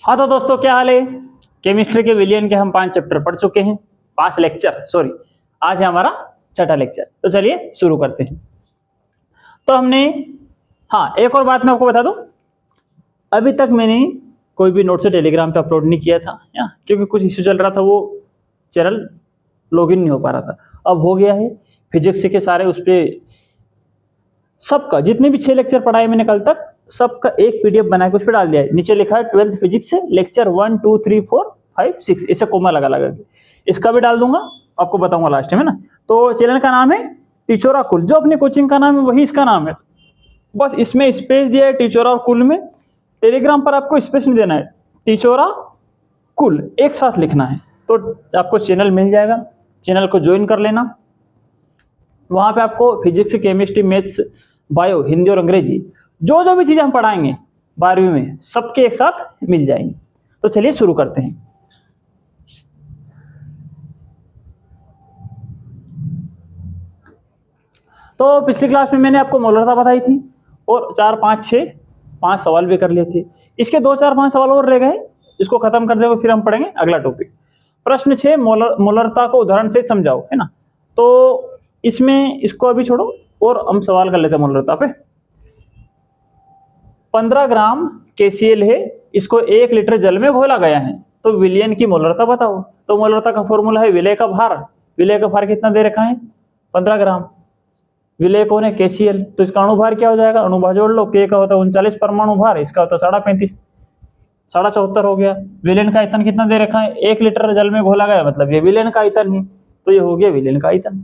हाँ तो दोस्तों क्या हाल है। केमिस्ट्री के विलियन के हम 5 चैप्टर पढ़ चुके हैं, 5 लेक्चर सॉरी। आज है हमारा छठा लेक्चर, तो चलिए शुरू करते हैं। तो हमने हाँ एक और बात मैं आपको बता दूं, अभी तक मैंने कोई भी नोट से टेलीग्राम पे अपलोड नहीं किया था क्योंकि कुछ इश्यू चल रहा था, वो चैनल लॉगिन नहीं हो पा रहा था। अब हो गया है। फिजिक्स के सारे उस पर सबका जितने भी 6 लेक्चर पढ़ाए मैंने कल तक, सबका एक पीडीएफ बना के उस पर डाल दिया है। नीचे लिखा है 12th फिजिक्स से लेक्चर 1 2 3 4 5 6, ऐसे कोमा लगा लगा के इसका भी डाल दूंगा, आपको बताऊंगा लास्ट में, है ना। तो चैनल का नाम है टीचोरा कुल, जो अपने कोचिंग का नाम है वही इसका नाम है। बस इसमें स्पेस दिया है टीचोरा और कुल में। टेलीग्राम पर आपको स्पेस नहीं देना है, टीचोरा कुल एक साथ लिखना है, तो आपको चैनल मिल जाएगा। चैनल को ज्वाइन कर लेना। वहां पे आपको physics, chemistry, maths, bio, Hindi और अंग्रेजी जो जो भी चीजें हम पढ़ाएंगे 12वीं में, सबके एक साथ मिल जाएंगे। तो चलिए शुरू करते हैं। तो पिछली क्लास में मैंने आपको मोलरता बताई थी और 4 5 6 5 सवाल भी कर लिए थे। इसके 2 4 5 सवाल और रह गए, इसको खत्म कर देंगे फिर हम पढ़ेंगे अगला टॉपिक। प्रश्न 6, मोलरता को उदाहरण से समझाओ, है ना। तो इसमें इसको अभी छोड़ो और हम सवाल कर लेते हैं मोलरता पे। 15 ग्राम KCl है, इसको 1 लीटर जल में घोला गया है, तो विलयन की मोलरता बताओ। तो मोलरता का फॉर्मूला है विलय का भार। विलय का भार कितना दे रखा है? 15 ग्राम। विलय कौन है? KCl। तो इसका अणुभार क्या हो जाएगा? अणुभार जोड़ लो, K का होता है 39 परमाणु भार, इसका होता है 35.5, 74.5 हो गया। विलयन का आयतन कितना दे रखा है? 1 लीटर जल में घोला गया, मतलब ये विलयन का आयतन है, तो ये हो गया विलयन का आयतन।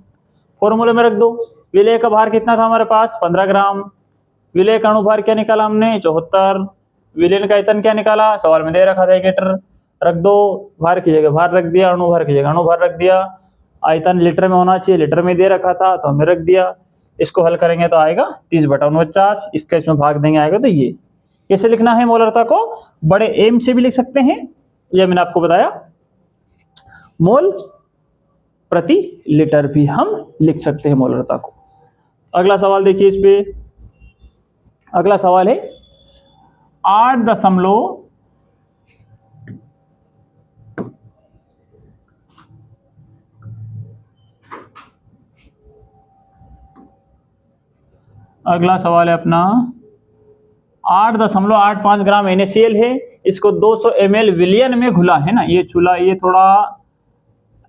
फॉर्मूले में रख दो। विलय का भार कितना था हमारे पास? 15 ग्राम। विलय का अणुभार क्या निकाला हमने? 74। विलयन का आयतन क्या निकाला? सवाल में दे रखा था 1 लीटर। रख दो, भार की जगह भार रख दिया, अणुभार की जगह अणुभार रख दिया। आयतन लीटर में होना चाहिए, लीटर में दे रखा था तो हमने रख दिया। इसको हल करेंगे तो आएगा 30/49, इसका इसमें भाग देंगे आएगा तो ये। कैसे लिखना है मोलरता को? बड़े एम से भी लिख सकते हैं, यह मैंने आपको बताया। मोल प्रति लीटर भी हम लिख सकते हैं मोलरता को। अगला सवाल देखिए, इस पे अगला सवाल है 8 दशमलव अगला सवाल है अपना 8.85 ग्राम NaCl है, इसको 200 ml विलियन में घुला, है ना। ये चूल्हा, ये थोड़ा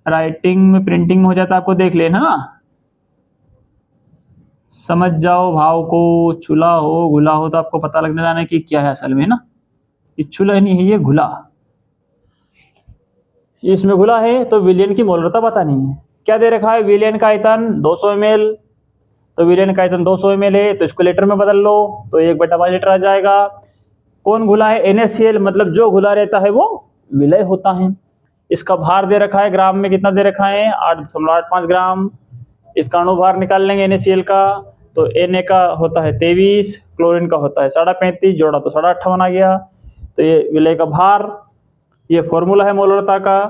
राइटिंग में प्रिंटिंग में हो जाता है, आपको देख लेना ना, समझ जाओ भाव को। चूल्हा हो घुला हो तो आपको पता लगने जाना है कि क्या है असल में, ना। ये चूल्हा नहीं है, ये घुला। इसमें घुला है तो विलियन की मोलरता पता नहीं है। क्या दे रखा है? विलियन का आयतन 200 ml, तो विलियन का आयतन 200 ml है, तो इसको लीटर में बदल लो तो 1/5 लीटर आ जाएगा। कौन घुला है? NaCl, मतलब जो घुला रहता है वो विलय होता है। इसका भार दे रखा है ग्राम में, कितना दे रखा है? 8.85 ग्राम। इसका अणुभार निकाल लेंगे NaCl का, तो Na का होता है 23, क्लोरीन का होता है 35.5, जोड़ा तो 58 आ गया। तो ये विलय का भार, ये फॉर्मूला है मोलरता का।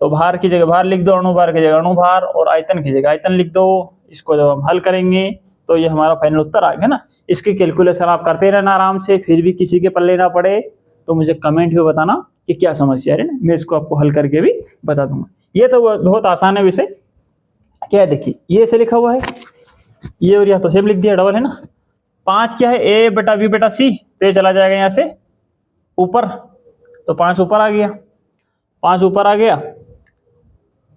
तो भार की जगह भार लिख दो, अणुभार की जगह अणुभार, और आयतन की जगह आयतन लिख दो। इसको जब हम हल करेंगे तो ये हमारा फाइनल उत्तर आ गया ना। इसकी कैलकुलेशन आप करते रहना आराम से, फिर भी किसी के पल्ले ना पड़े तो मुझे कमेंट में बताना कि क्या समस्या है ना, मैं इसको आपको हल करके भी बता दूंगा। ये तो बहुत आसान है विषय। क्या है देखिए, ये ऐसे लिखा हुआ है, ये और यहाँ तो सेम लिख दिया, डबल है ना। 5 क्या है? A/B/C, तो ये चला जाएगा यहाँ से ऊपर, तो 5 ऊपर आ गया। 5 ऊपर आ गया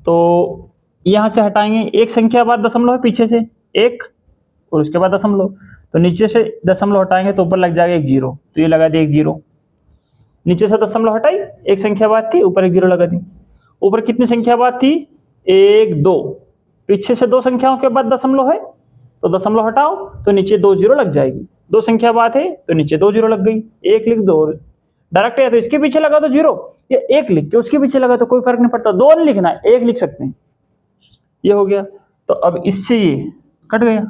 तो यहाँ से हटाएंगे, एक संख्या बाद दशमलव है पीछे से, 1 और उसके बाद दशमलव, तो नीचे से दशमलव हटाएंगे तो ऊपर लग जाएगा 1 0, तो ये लगा दिया 1 0। नीचे से दशमलव हटाई, एक संख्या बाद थी, ऊपर 1 0 लगा दी। ऊपर कितनी संख्या बाद थी? 1 2, पीछे से 2 संख्याओं के बाद दशमलव है तो दशमलव हटाओ तो नीचे 2 0 लग जाएगी। 2 संख्या बाद है तो नीचे 2 0 लग गई। 1 लिख दो, डायरेक्ट है तो इसके पीछे लगा तो 0, या 1 लिख के उसके पीछे लगा तो कोई फर्क नहीं पड़ता, 2 नहीं लिखना है, 1 लिख सकते हैं। ये हो गया, तो अब इससे ये कट गया,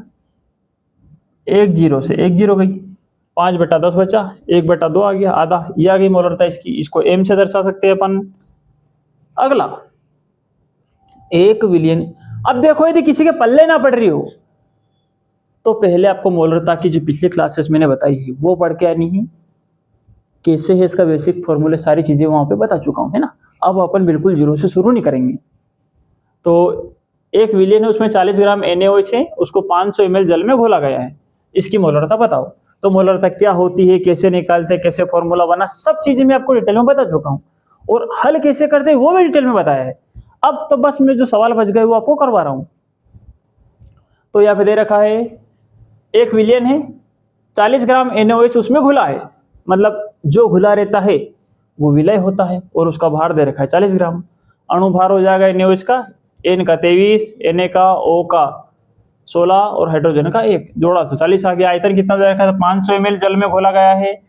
1 0 से 1 0 गई, 5/10 बचा, 1/2 आ गया, आधा। ये आ गई मोलरता इसकी। इसको m से दर्शा सकते हैं अपन। अगला 1 विलियन। अब देखो यदि किसी के पल्ले ना पड़ रही हो तो पहले आपको मोलरता की जो पिछली क्लासेस मैंने बताई है वो पढ़ के आनी है, कैसे है इसका बेसिक फॉर्मूले सारी चीजें वहां पे बता चुका हूं, है ना। अब अपन बिल्कुल जीरो से शुरू नहीं करेंगे। तो एक विलियन है, उसमें 40 ग्राम NaOH है, उसको 500 ml जल में घोला गया है। इसकी मोलरता बताओ। तो मोलरता क्या होती है, कैसे निकालते हैं, कैसे फॉर्मूला बना, सब चीजें मैं आपको डिटेल में बता चुका हूँ, और हल कैसे करते हैं वो भी डिटेल में बताया है। अब तो बस मैं जो सवाल बच गए वो आपको करवा रहा हूँ। तो यहाँ पे दे रखा है एक विलियन है, 40 ग्राम NaOH उसमें घुला है, मतलब जो घुला रहता है वो विलय होता है, और उसका भार दे रखा है 40 ग्राम। अणुभार हो जाएगा NaOH का, N का 23, Na का, O का 16 और हाइड्रोजन का 1, जोड़ा तो 40 आ गया। आयतन कितना दे रखा है, 500 ml जल में घोला गया है,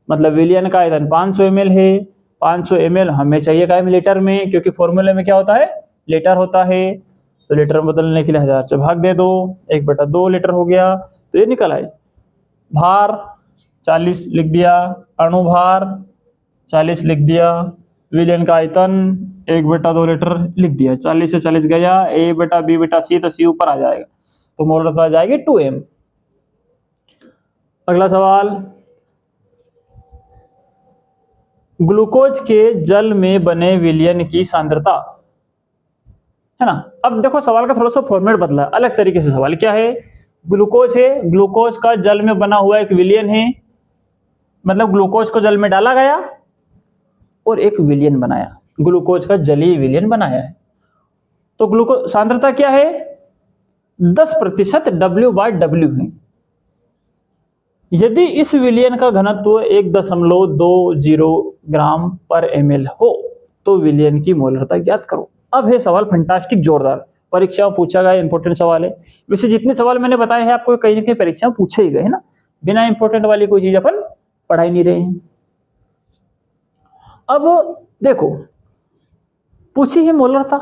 मतलब विलियन का आयतन 500 ml है। 500 ml हमें चाहिए का लीटर में, क्योंकि फॉर्मूले में क्या होता है, लीटर होता है। तो लीटर में बदलने के लिए 1000 से भाग दे दो, 1/2 लीटर हो गया। तो ये निकल आए। भार 40 लिख दिया, अणुभार 40 लिख दिया, विलियन का आयतन 1/2 लीटर लिख दिया। 40 से 40 गया, A/B/C, तो C ऊपर आ जाएगा, तो मोलरता आ जाएगी 2m। अगला सवाल, ग्लूकोज के जल में बने विलयन की सांद्रता, है ना। अब देखो सवाल का थोड़ा सा फॉर्मेट बदला, अलग तरीके से सवाल क्या है, ग्लूकोज है, ग्लूकोज का जल में बना हुआ एक विलयन है, मतलब ग्लूकोज को जल में डाला गया और एक विलयन बनाया, ग्लूकोज का जलीय विलयन बनाया है। तो ग्लूकोज सांद्रता क्या है, 10% W/W है। यदि इस विलयन का घनत्व 1.20 ग्राम पर ml हो तो विलयन की मोलरता ज्ञात करो। अब है सवाल फंटास्टिक जोरदार, परीक्षा में पूछा गया इंपॉर्टेंट सवाल है। वैसे जितने सवाल मैंने बताए हैं आपको कहीं ना कहीं परीक्षा में पूछे ही गए, है ना, बिना इंपॉर्टेंट वाली कोई चीज अपन पढ़ा ही नहीं रहे हैं। अब देखो पूछी है मोलरता,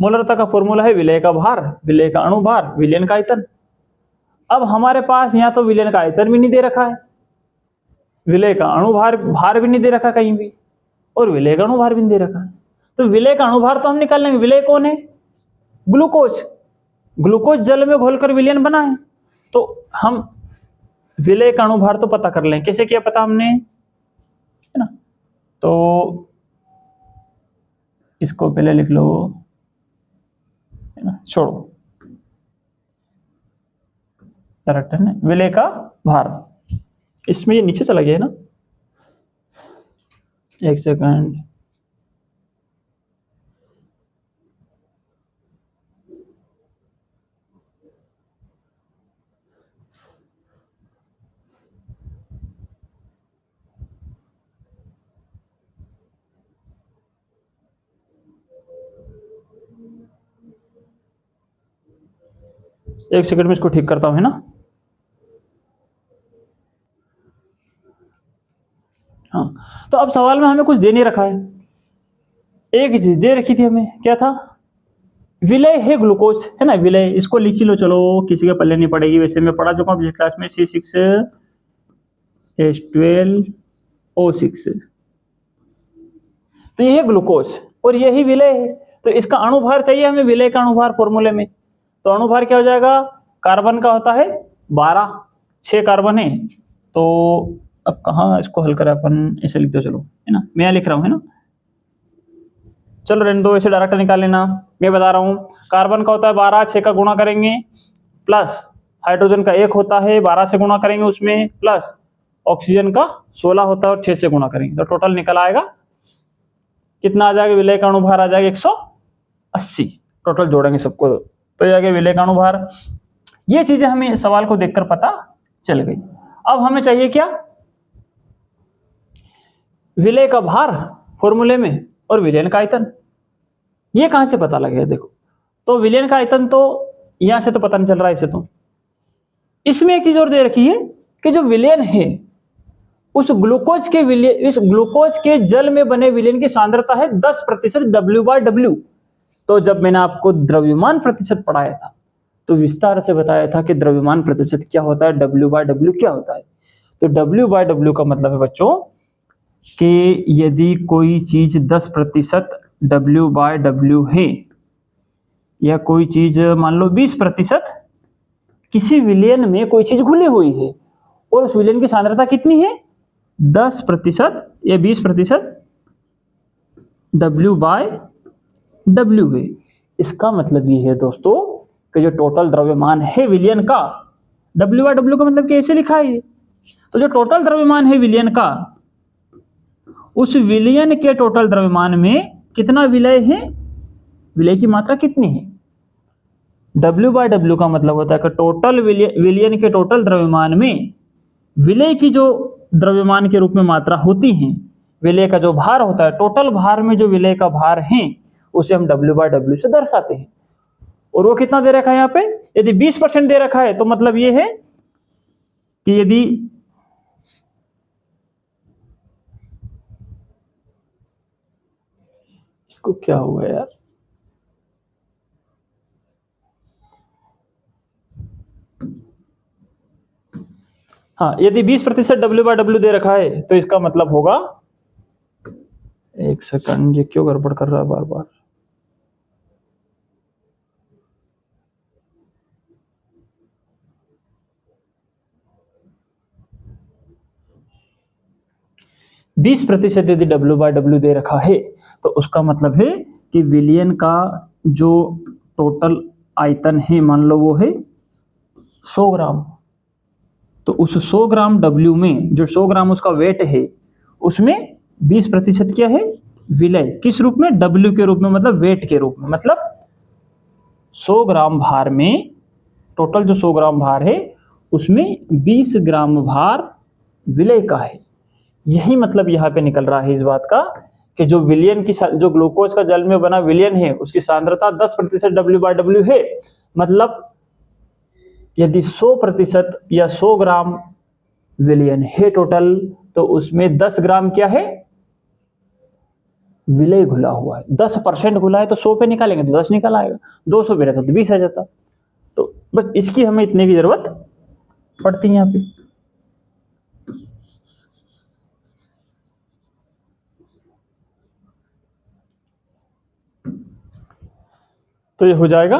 मोलरता का फॉर्मूला है विलय का भार, विलय का अणुभार, विलयन का आयतन। अब हमारे पास यहाँ तो विलयन का आयतन भी नहीं दे रखा है, विलय का अणुभार भार भी नहीं दे रखा कहीं भी, और विलय का अणुभार भी नहीं दे रखा है। तो विलय का अणुभार तो हम निकाल लेंगे, विलय कौन है, ग्लूकोज, ग्लूकोज जल में घोलकर विलयन बना है, तो हम विलय का अणुभार तो पता कर लें। कैसे किया पता हमने, है ना। तो इसको पहले लिख लो, है ना, छोड़ो डायरेक्ट है ना, विलय का भार, इसमें ये नीचे चला गया है ना, एक सेकंड, एक सेकंड में इसको ठीक करता हूं, है ना। हाँ, तो अब सवाल में हमें कुछ दे नहीं रखा है, एक चीज दे रखी थी हमें, क्या था, विलय है ग्लूकोज, है ना, विलय, इसको लिख लो, चलो किसी के पल्ले नहीं पड़ेगी, वैसे मैं पढ़ा चुका हूँ पिछली क्लास में, C6H12O6, तो ये है ग्लूकोज और यही विलय है। तो इसका अणुभार चाहिए हमें, विलय का अणुभार फॉर्मूले में, तो अणुभार क्या हो जाएगा, कार्बन का होता है 12, 6 कार्बन है। तो अब कहाँ इसको हल करें अपन, ऐसे लिख दो चलो, है ना, मैं लिख रहा हूँ, है ना, चलो रहने दो, ऐसे डायरेक्ट निकाल लेना। मैं बता रहा हूँ, कार्बन का होता है 12, 6 का गुणा करेंगे, प्लस हाइड्रोजन का 1 होता है, 12 से गुणा करेंगे उसमें, प्लस ऑक्सीजन का 16 होता है और 6 से गुणा करेंगे, तो टोटल निकल आएगा कितना आ जाएगा, विलय का अणुभार आ जाएगा 180, टोटल जोड़ेंगे सबको तो आ गया विलय का अणुभार। ये चीजें हमें सवाल को देखकर पता चल गई। अब हमें चाहिए क्या, विलय का भार फॉर्मूले में और विलयन का आयतन, ये कहां से पता लगेगा, देखो, तो विलयन का आयतन तो यहां से तो पता नहीं चल रहा है इसे, तो इसमें एक चीज और दे रखी है कि जो विलयन है उस ग्लूकोज के विलयन, इस ग्लूकोज के जल में बने विलयन की सांद्रता है 10% W/W। तो जब मैंने आपको द्रव्यमान प्रतिशत पढ़ाया था तो विस्तार से बताया था कि द्रव्यमान प्रतिशत क्या होता है, W/W क्या होता है। तो W/W का मतलब है बच्चों कि यदि कोई चीज 10% W/W है, या कोई चीज मान लो 20% किसी विलयन में कोई चीज घुली हुई है और उस विलयन की सांद्रता कितनी है 10% या 20% W/W है। इसका मतलब ये है दोस्तों कि जो टोटल द्रव्यमान है विलयन का, W/W का मतलब कैसे लिखा है, तो जो टोटल द्रव्यमान है विलयन का, उस विलयन के टोटल द्रव्यमान में कितना विलय है, विलय की मात्रा कितनी है। W/W का मतलब होता है कि टोटल विलयन के टोटल द्रव्यमान में विलय की जो द्रव्यमान के रूप में मात्रा होती है, विलय का जो भार होता है, टोटल भार में जो विलय का भार है उसे हम W/W से दर्शाते हैं। और वो कितना दे रखा है यहाँ पे, यदि 20% दे रखा है तो मतलब ये है कि यदि इसको क्या हुआ यार, हाँ, यदि 20% W/W दे रखा है तो इसका मतलब होगा, एक सेकंड, ये क्यों गड़बड़ कर रहा है बार बार, बीस प्रतिशत यदि W/W दे रखा है तो उसका मतलब है कि विलयन का जो टोटल आयतन है, मान लो वो है 100 ग्राम, तो उस 100 ग्राम W में जो 100 ग्राम उसका वेट है, उसमें 20% क्या है, विलय, किस रूप में, W के रूप में, मतलब वेट के रूप में, मतलब 100 ग्राम भार में, टोटल जो 100 ग्राम भार है उसमें 20 ग्राम भार विलय का है। यही मतलब यहाँ पे निकल रहा है इस बात का कि जो विलयन की, जो ग्लूकोज का जल में बना विलयन है उसकी सांद्रता 10% W/W है, मतलब यदि 100% या 100 ग्राम विलयन है टोटल, तो उसमें 10 ग्राम क्या है, विलय घुला हुआ है। 10% घुला है तो 100 पे निकालेंगे तो 10 निकल आएगा, 200 पे रहता तो 20 आ जाता। तो बस इसकी हमें इतने की जरूरत पड़ती है यहाँ पे। तो ये हो जाएगा,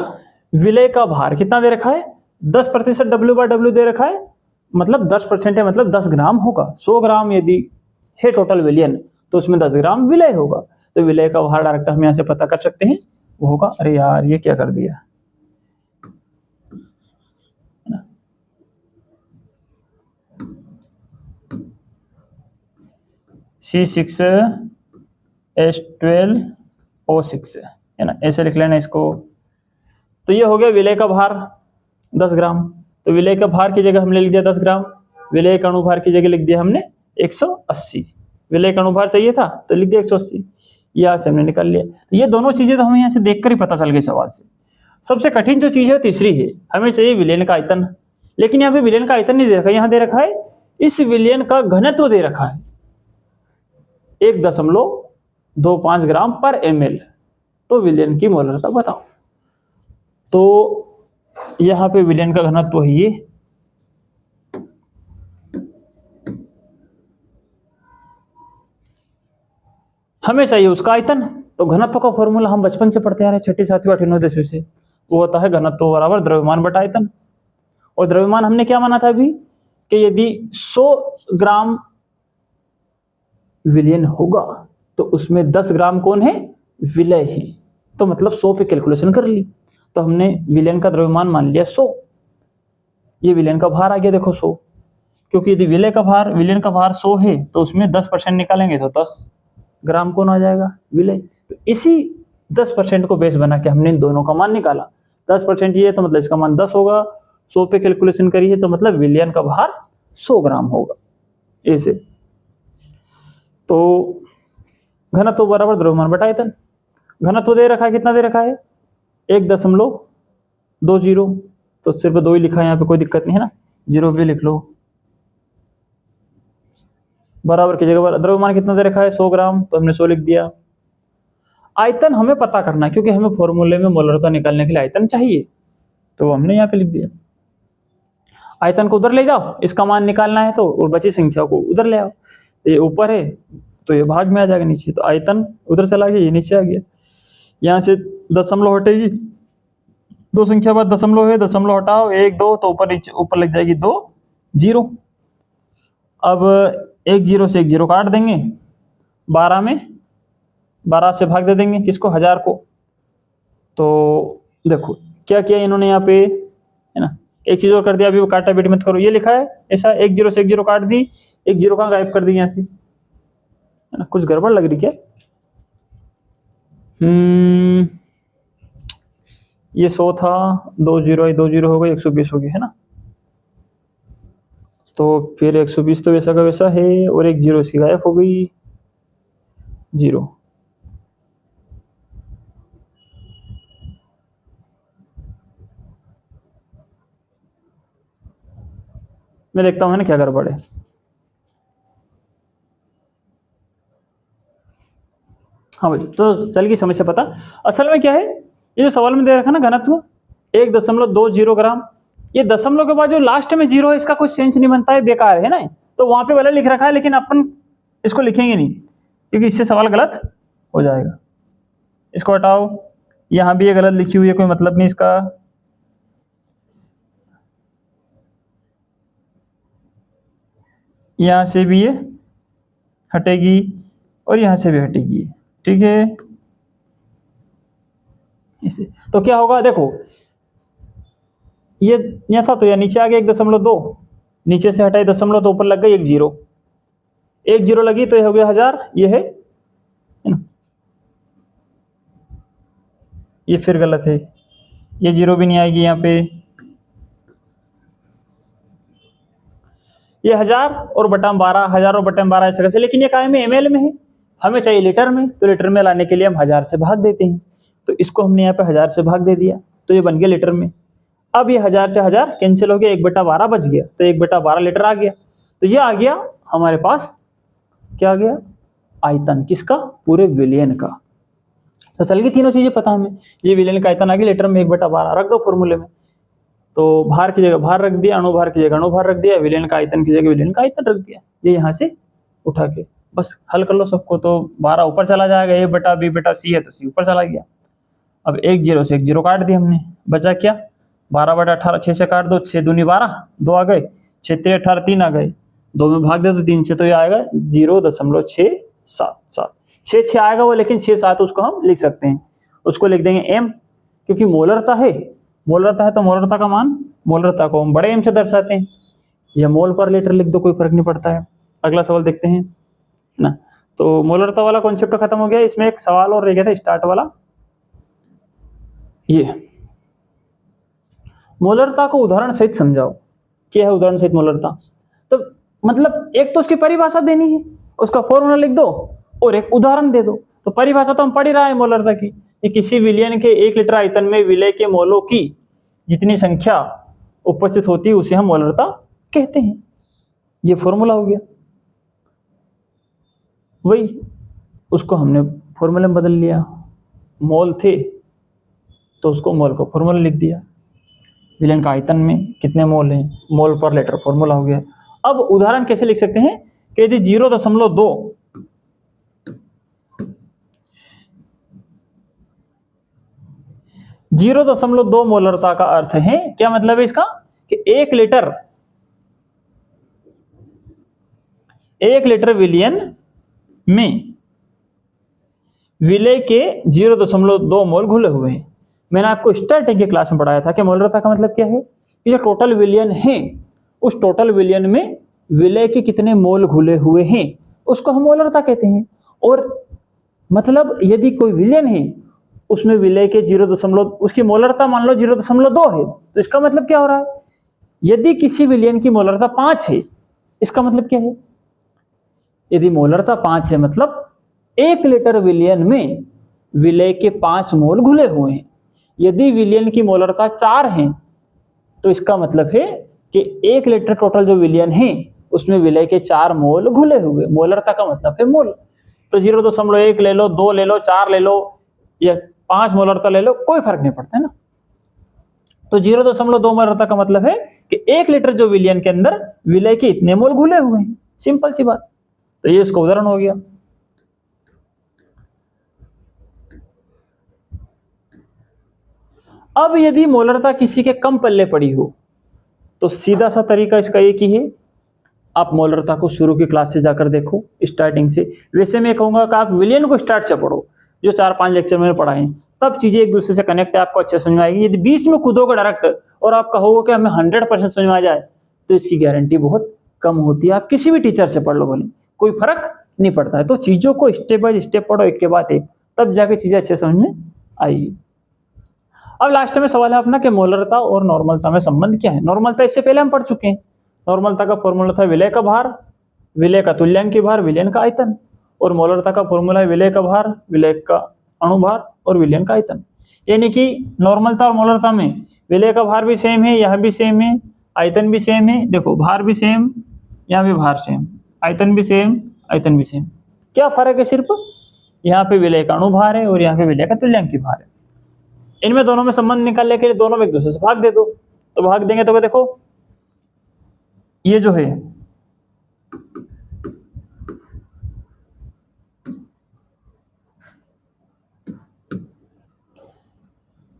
विलय का भार कितना दे रखा है, 10% W/W दे रखा है, मतलब 10% है, मतलब 10 ग्राम होगा। 100 ग्राम यदि है टोटल विलयन तो उसमें 10 ग्राम विलय होगा, तो विलय का भार डायरेक्ट हम यहाँ से पता कर सकते हैं, वो होगा, अरे यार ये क्या कर दिया, C6H12O6 है ना, ऐसे लिख लेना इसको। तो ये हो गया विलय का भार 10 ग्राम, तो विलय का भार की जगह हमने लिख दिया 10 ग्राम, विलय का अणुभार की जगह लिख दिया हमने 180, विलय का अणुभार चाहिए था तो लिख दिया 180, यहाँ से हमने निकाल लिया। तो ये दोनों चीजें तो हमें यहाँ से देखकर ही पता चल गई सवाल से। सबसे कठिन जो चीज है तीसरी है, हमें चाहिए विलयन का आयतन, लेकिन यहाँ पे विलयन का आयतन नहीं दे रखा है, यहाँ दे रखा है इस विलयन का घनत्व दे रखा है 1.25 ग्राम पर ml, तो विलयन की मोलरता बताओ। तो यहाँ पे विलयन का घनत्व है ये, हमें चाहिए उसका आयतन। तो घनत्व का फॉर्मूला हम बचपन से पढ़ते आ रहे हैं, 6ठी 7वीं 8वीं 9वीं 10वीं से, वो होता है घनत्व बराबर द्रव्यमान बटा आयतन। और द्रव्यमान हमने क्या माना था अभी, कि यदि 100 ग्राम विलयन होगा तो उसमें 10 ग्राम कौन है, विलय है, तो मतलब 100 पे कैलकुलेशन कर ली, तो हमने विलयन का द्रव्यमान मान लिया 100, ये विलयन का भार आ गया देखो 100, क्योंकि यदि विलयन का भार 100 है तो उसमें 10% निकालेंगे तो 10 ग्राम कौन आ जाएगा, विलय। तो इसी 10% को बेस बना के हमने इन दोनों का मान निकाला। 10% ये है तो मतलब इसका मान 10 होगा, 100 पे कैलकुलेशन करी है तो मतलब विलयन का भार 100 ग्राम होगा, ऐसे। तो घनत्व बराबर द्रव्यमान बटा आयतन, घनत्व दे रखा है, कितना दे रखा है 1.20, तो सिर्फ 2 ही लिखा है यहाँ पे, कोई दिक्कत नहीं है ना, 0 भी लिख लो, बराबर की जगह द्रव्यमान कितना दे रखा है 100 ग्राम, तो हमने 100 लिख दिया। आयतन हमें पता करना है क्योंकि हमें फॉर्मूले में मोलरता निकालने के लिए आयतन चाहिए, तो हमने यहाँ पे लिख दिया। आयतन को उधर ले जाओ, इसका मान निकालना है तो, और बची संख्या को उधर ले आओ, ये ऊपर है तो ये भाग में आ जाएगा नीचे, तो आयतन उधर चला गया, ये नीचे आ गया, यहाँ से दशमलव हटेगी, 2 संख्या बाद दशमलव है, दशमलव हटाओ 1 2, तो ऊपर नीचे ऊपर लग जाएगी 2 0। अब एक जीरो से एक जीरो काट देंगे, 12 में 12 से भाग दे देंगे किसको, 1000 को। तो देखो क्या किया इन्होंने यहाँ पे, है ना, एक चीज और कर दिया, अभी वो काटा बेटी मत करो, ये लिखा है ऐसा, एक जीरो से एक जीरो काट दी, एक जीरो कहाँ गायब कर दी यहाँ से, है ना, कुछ गड़बड़ लग रही क्या? ये 100 था, 2 जीरो हो गए, 120 हो गए, है ना। तो फिर 120 तो वैसा का वैसा है, और एक जीरो सी गायब हो गई, जीरो। मैं देखता हूँ है ना क्या गड़बड़ है। हाँ भाई, तो चल की समस्या पता, असल में क्या है, ये जो सवाल में दे रखा ना घनत्व 1.20 ग्राम, ये दशमलव के बाद जो लास्ट में जीरो है इसका कोई सेंस नहीं बनता है, बेकार है ना। तो वहां पे भले लिख रखा है लेकिन अपन इसको लिखेंगे नहीं, क्योंकि इससे सवाल गलत हो जाएगा। इसको हटाओ, यहाँ भी ये गलत लिखी हुई है, कोई मतलब नहीं इसका। यहाँ से भी ये हटेगी और यहाँ से भी हटेगी, ठीक है। इसे तो क्या होगा, देखो ये यहाँ था तो यह नीचे आ गया 1.2, नीचे से हटाई 0.2, ऊपर लग गई एक जीरो, एक जीरो लगी तो ये हो गया 1000, ये है ना। ये फिर गलत है, ये जीरो भी नहीं आएगी यहाँ पे, ये 1000 और बटा 12, 1000 और बटा 12 ऐसे कैसे, लेकिन ये काय में, ml में है, हमें चाहिए लीटर में, तो लीटर में लाने के लिए हम 1000 से भाग देते हैं, तो इसको हमने यहाँ पे 1000 से भाग दे दिया, तो ये बन गया लीटर में। अब ये 1000 से 1000 कैंसिल हो गया, 1/12 बच गया, तो 1/12 लीटर आ गया। तो ये आ गया हमारे पास, क्या आ गया, आयतन किसका, पूरे विलयन का। तो चल गई तीनों चीजें पता हमें, ये विलयन का आयतन आ गया लीटर में 1/12, रख दो फॉर्मूले में। तो भार की जगह भार रख दिया, अणुभार की जगह अणुभार रख दिया, विलयन का आयतन की जगह विलयन का आयतन रख दिया, ये यहाँ से उठा के बस हल कर लो सबको। तो 12 ऊपर चला जाएगा, ए बटा बी बटा सी है तो सी ऊपर चला गया। अब एक जीरो से एक जीरो काट दिया हमने, बचा क्या, 12/18, 6 से काट दो, 6 दूनी 12, 2 आ गए, 6 3 18, 3 आ गए, 2 में भाग दे तो 3 से, तो ये आएगा 0.677, 6 आएगा वो, लेकिन 6-7 उसको हम लिख सकते हैं, उसको लिख देंगे m, क्योंकि मोलरता है, मोलरता है तो मोलरता का मान, मोलरता को हम बड़े m से दर्शाते हैं, या मोल पर लीटर लिख दो, कोई फर्क नहीं पड़ता है। अगला सवाल देखते हैं ना। तो मोलरता वाला कॉन्सेप्ट खत्म हो गया, इसमें एक सवाल और रह गया था स्टार्ट वाला, ये मोलरता को उदाहरण सहित समझाओ। क्या है उदाहरण सहित मोलरता, तो मतलब एक तो उसकी परिभाषा देनी है, उसका फॉर्मूला लिख दो, और एक उदाहरण दे दो। तो परिभाषा तो हम पढ़ ही रहा है मोलरता की, कि किसी विलयन के 1 लीटर आयतन में विलय के मोलों की जितनी संख्या उपस्थित होती है उसे हम मोलरता कहते हैं, ये फॉर्मूला हो गया। वही उसको हमने फॉर्मूले में बदल लिया, मोल थे तो उसको मोल को फॉर्मूला लिख दिया, विलयन का आयतन में कितने मोल हैं, मोल पर लीटर फॉर्मूला हो गया। अब उदाहरण कैसे लिख सकते हैं कि यदि 0.2 मोलरता का अर्थ है, क्या मतलब है इसका, कि 1 लीटर विलयन में विलय के 0.2 मोल घुले हुए हैं। मैंने आपको स्टार्टिंग की क्लास में पढ़ाया था कि मोलरता का मतलब क्या है, कि जो टोटल विलयन है उस टोटल विलयन में विलय के कितने मोल घुले हुए हैं उसको हम मोलरता कहते हैं। और मतलब यदि कोई विलयन है उसमें विलय के 0. उसकी मोलरता मान लो 0.2 है, तो इसका मतलब क्या हो रहा है, यदि किसी विलयन की मोलरता 5 है, इसका मतलब क्या है, यदि मोलरता 5 है मतलब 1 लीटर विलयन में विलय के 5 मोल घुले हुए हैं। यदि विलयन की मोलरता 4 है तो इसका मतलब है कि 1 लीटर टोटल जो विलयन है उसमें विलय के 4 मोल घुले हुए, मोलरता का मतलब है मोल। तो 0.1 ले लो, 2 ले लो, 4 ले लो, या 5 मोलरता ले लो, कोई फर्क नहीं पड़ता है ना। तो 0.2 मोलरता का मतलब है कि 1 लीटर जो विलयन के अंदर विलय के इतने मोल घुले हुए हैं, सिंपल सी बात। तो ये इसका उदाहरण हो गया। अब यदि मोलरता किसी के कम पल्ले पड़ी हो तो सीधा सा तरीका इसका एक ही है, आप मोलरता को शुरू की क्लास से जाकर देखो, स्टार्टिंग से। वैसे मैं कहूँगा कि आप विलियन को स्टार्ट से पढ़ो, जो 4-5 लेक्चर मैंने पढ़ाए हैं, तब चीज़ें एक दूसरे से कनेक्ट है, आपको अच्छे समझ में आएगी। यदि बीच में कूदोगे डायरेक्ट और आप कहोगे कि हमें 100% समझ में आ जाए, तो इसकी गारंटी बहुत कम होती है। आप किसी भी टीचर से पढ़ लो भले, कोई फर्क नहीं पड़ता है। तो चीज़ों को स्टेप बाय स्टेप पढ़ो, एक के बाद एक, तब जाके चीज़ें अच्छे समझ में आएगी। अब लास्ट में सवाल है अपना कि मोलरता और नॉर्मलता में संबंध क्या है। नॉर्मलता इससे पहले हम पढ़ चुके हैं। नॉर्मलता का फॉर्मूला था विलय का भार, विलय का तुल्यांकी भार, विलयन का आयतन। और मोलरता का फॉर्मूला है विलय का भार, विलय का अणुभार और विलयन का आयतन। यानी कि नॉर्मलता और मोलरता में विलय का भार भी सेम है, यह भी सेम है, आयतन भी सेम है। देखो भार भी सेम, यहाँ भी भार सेम, आयतन भी सेम, आयतन भी सेम। क्या फर्क है? सिर्फ यहाँ पे विलय का अणुभार है और यहाँ पे विलय का तुल्यांकी भार है। इनमें दोनों में संबंध निकालने के लिए दोनों में एक दूसरे से भाग दे दो। तो भाग देंगे तो देखो ये जो है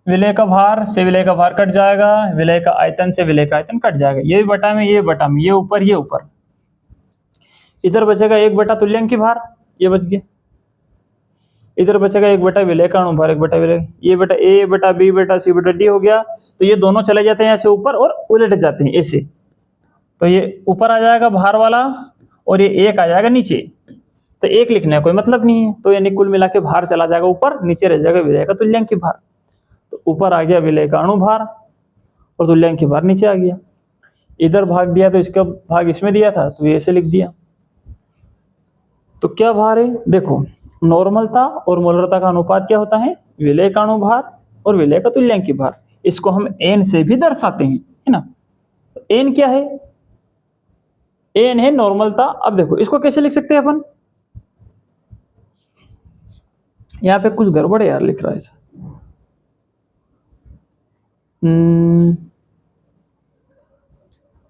विलय का भार से विलय का भार कट जाएगा, विलय का आयतन से विलय का आयतन कट जाएगा। ये बटा में, ये बटा में, ये ऊपर, ये ऊपर। इधर बचेगा 1 बटा तुल्यांकी भार, ये बच गया। इधर बचेगा 1 बटा विलय का अणुभार, 1 बटा विलय, ये बटा ए बटा बी बटा सी बटा डी हो गया। तो ये दोनों चले जाते हैं यहाँ से ऊपर और उलट जाते हैं ऐसे। तो ये ऊपर आ जाएगा भार वाला और ये 1 आ जाएगा नीचे। तो 1 लिखने का कोई मतलब नहीं है। तो यानी कुल मिला के भार चला जाएगा ऊपर, नीचे रह जाएगा विलय का तुल्यांकी भार। तो ऊपर आ गया विलय का अणुभार और तुल्यांकी भार नीचे आ गया। इधर भाग दिया तो इसका भाग इसमें दिया था, तो ये ऐसे लिख दिया। तो क्या भार है? देखो नॉर्मलता और मोलरता का अनुपात क्या होता है? विलय का अणुभार और विलय का तुल्यांकी भार। इसको हम एन से भी दर्शाते हैं, है ना। एन क्या है? एन है नॉर्मलता। अब देखो इसको कैसे लिख सकते हैं अपन? यहाँ पे कुछ गड़बड़ है यार, लिख रहा है ऐसा।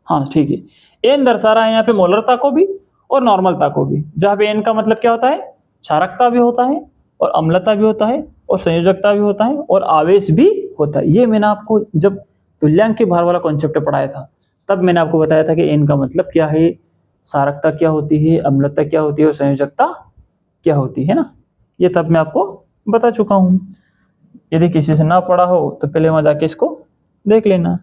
हाँ ठीक है। एन दर्शा रहा है यहाँ पे मोलरता को भी और नॉर्मलता को भी। जहाँ पे एन का मतलब क्या होता है? क्षारकता भी होता है और अम्लता भी होता है और संयोजकता भी होता है और आवेश भी होता है। ये मैंने आपको जब तुल्यांकी भार वाला कॉन्सेप्ट पढ़ाया था, तब मैंने आपको बताया था कि एन का मतलब क्या है, क्षारकता क्या होती है, अम्लता क्या होती है और संयोजकता क्या होती है ना। ये तब मैं आपको बता चुका हूँ। यदि किसी से ना पढ़ा हो तो पहले वहां जाके इसको देख लेना,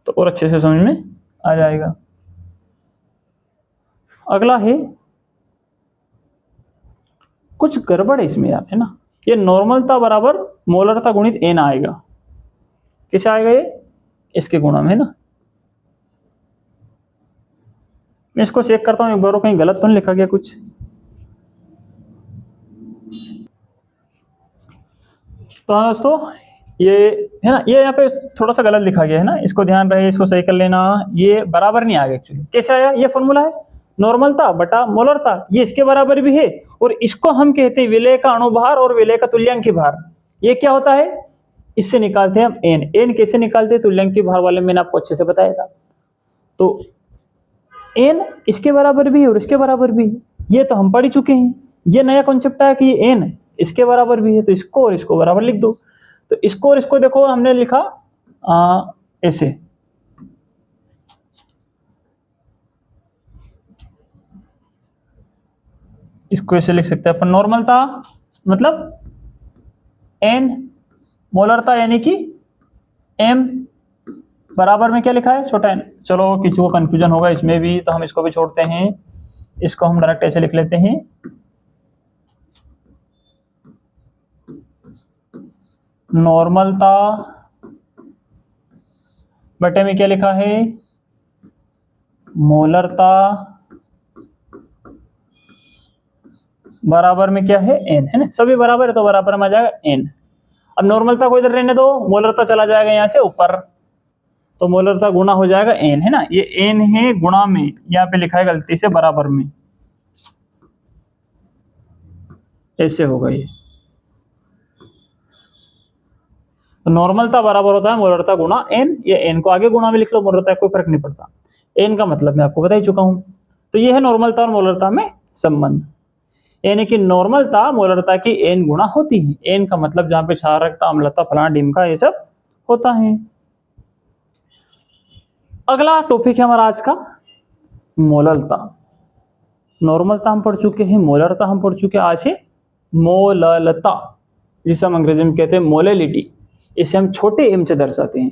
तो और अच्छे से समझ में आ जाएगा। अगला है, कुछ गड़बड़ है इसमें यार, है ना। ये नॉर्मलता बराबर मोलरता गुणित एन आएगा। कैसे आएगा ये? इसके गुणा में, है ना। मैं इसको चेक करता हूँ एक बार, कहीं गलत तो नहीं लिखा गया कुछ। तो हाँ दोस्तों, ये है ना, ये यहाँ पे थोड़ा सा गलत लिखा गया है ना, इसको ध्यान रहे, इसको सही कर लेना। ये बराबर नहीं आएगा एक्चुअली। कैसे आया? ये फॉर्मूला है नॉर्मलता बटा मोलरता, ये इसके बराबर भी है और इसको हम कहते हैं विलय का अणुभार और विलय का तुल्यांकी भार। ये क्या होता है? इससे निकालते हैं हम एन। एन कैसे निकालते हैं? तुल्यांकी भार वाले मैंने आपको अच्छे से बताया था। तो एन इसके बराबर भी है और इसके बराबर भी है, ये तो हम पढ़ ही चुके हैं। ये नया कॉन्सेप्ट है कि एन इसके बराबर भी है, तो इसको और इसको बराबर लिख दो। तो इसको और इसको देखो हमने लिखा ऐसे, इसको ऐसे लिख सकते हैं अपन। नॉर्मलता मतलब एन, मोलरता यानी कि एम, बराबर में क्या लिखा है? छोटा एन। चलो किसी को कंफ्यूजन होगा इसमें भी, तो हम इसको भी छोड़ते हैं। इसको हम डायरेक्ट ऐसे लिख लेते हैं, नॉर्मलता बटे में क्या लिखा है? मोलरता बराबर में क्या है? एन, है ना। सभी बराबर है तो बराबर में आ जाएगा एन। अब नॉर्मलता को इधर रहने दो, मोलरता चला जाएगा यहाँ से ऊपर, तो मोलरता गुणा हो जाएगा एन, है ना। ये एन है गुणा में, यहाँ पे लिखा है गलती से बराबर में, ऐसे होगा ये। तो नॉर्मलता बराबर होता है मोलरता गुणा एन। ये एन को आगे गुणा में लिख लो, मोलरता कोई फर्क नहीं पड़ता। एन का मतलब मैं आपको बता ही चुका हूं। तो ये है नॉर्मलता और मोलरता में संबंध, यानी कि नॉर्मलता मोलरता की एन गुणा होती है। एन का मतलब जहां पे क्षारकता, अम्लता, फलाना ढिमका ये सब होता है। अगला टॉपिक है हमारा आज का मोललता। नॉर्मलता हम पढ़ चुके हैं, मोलरता हम पढ़ चुके हैं, आज है मोललता, जिसे हम अंग्रेजी में कहते हैं मोलेलिटी। इसे हम छोटे एम से दर्शाते हैं,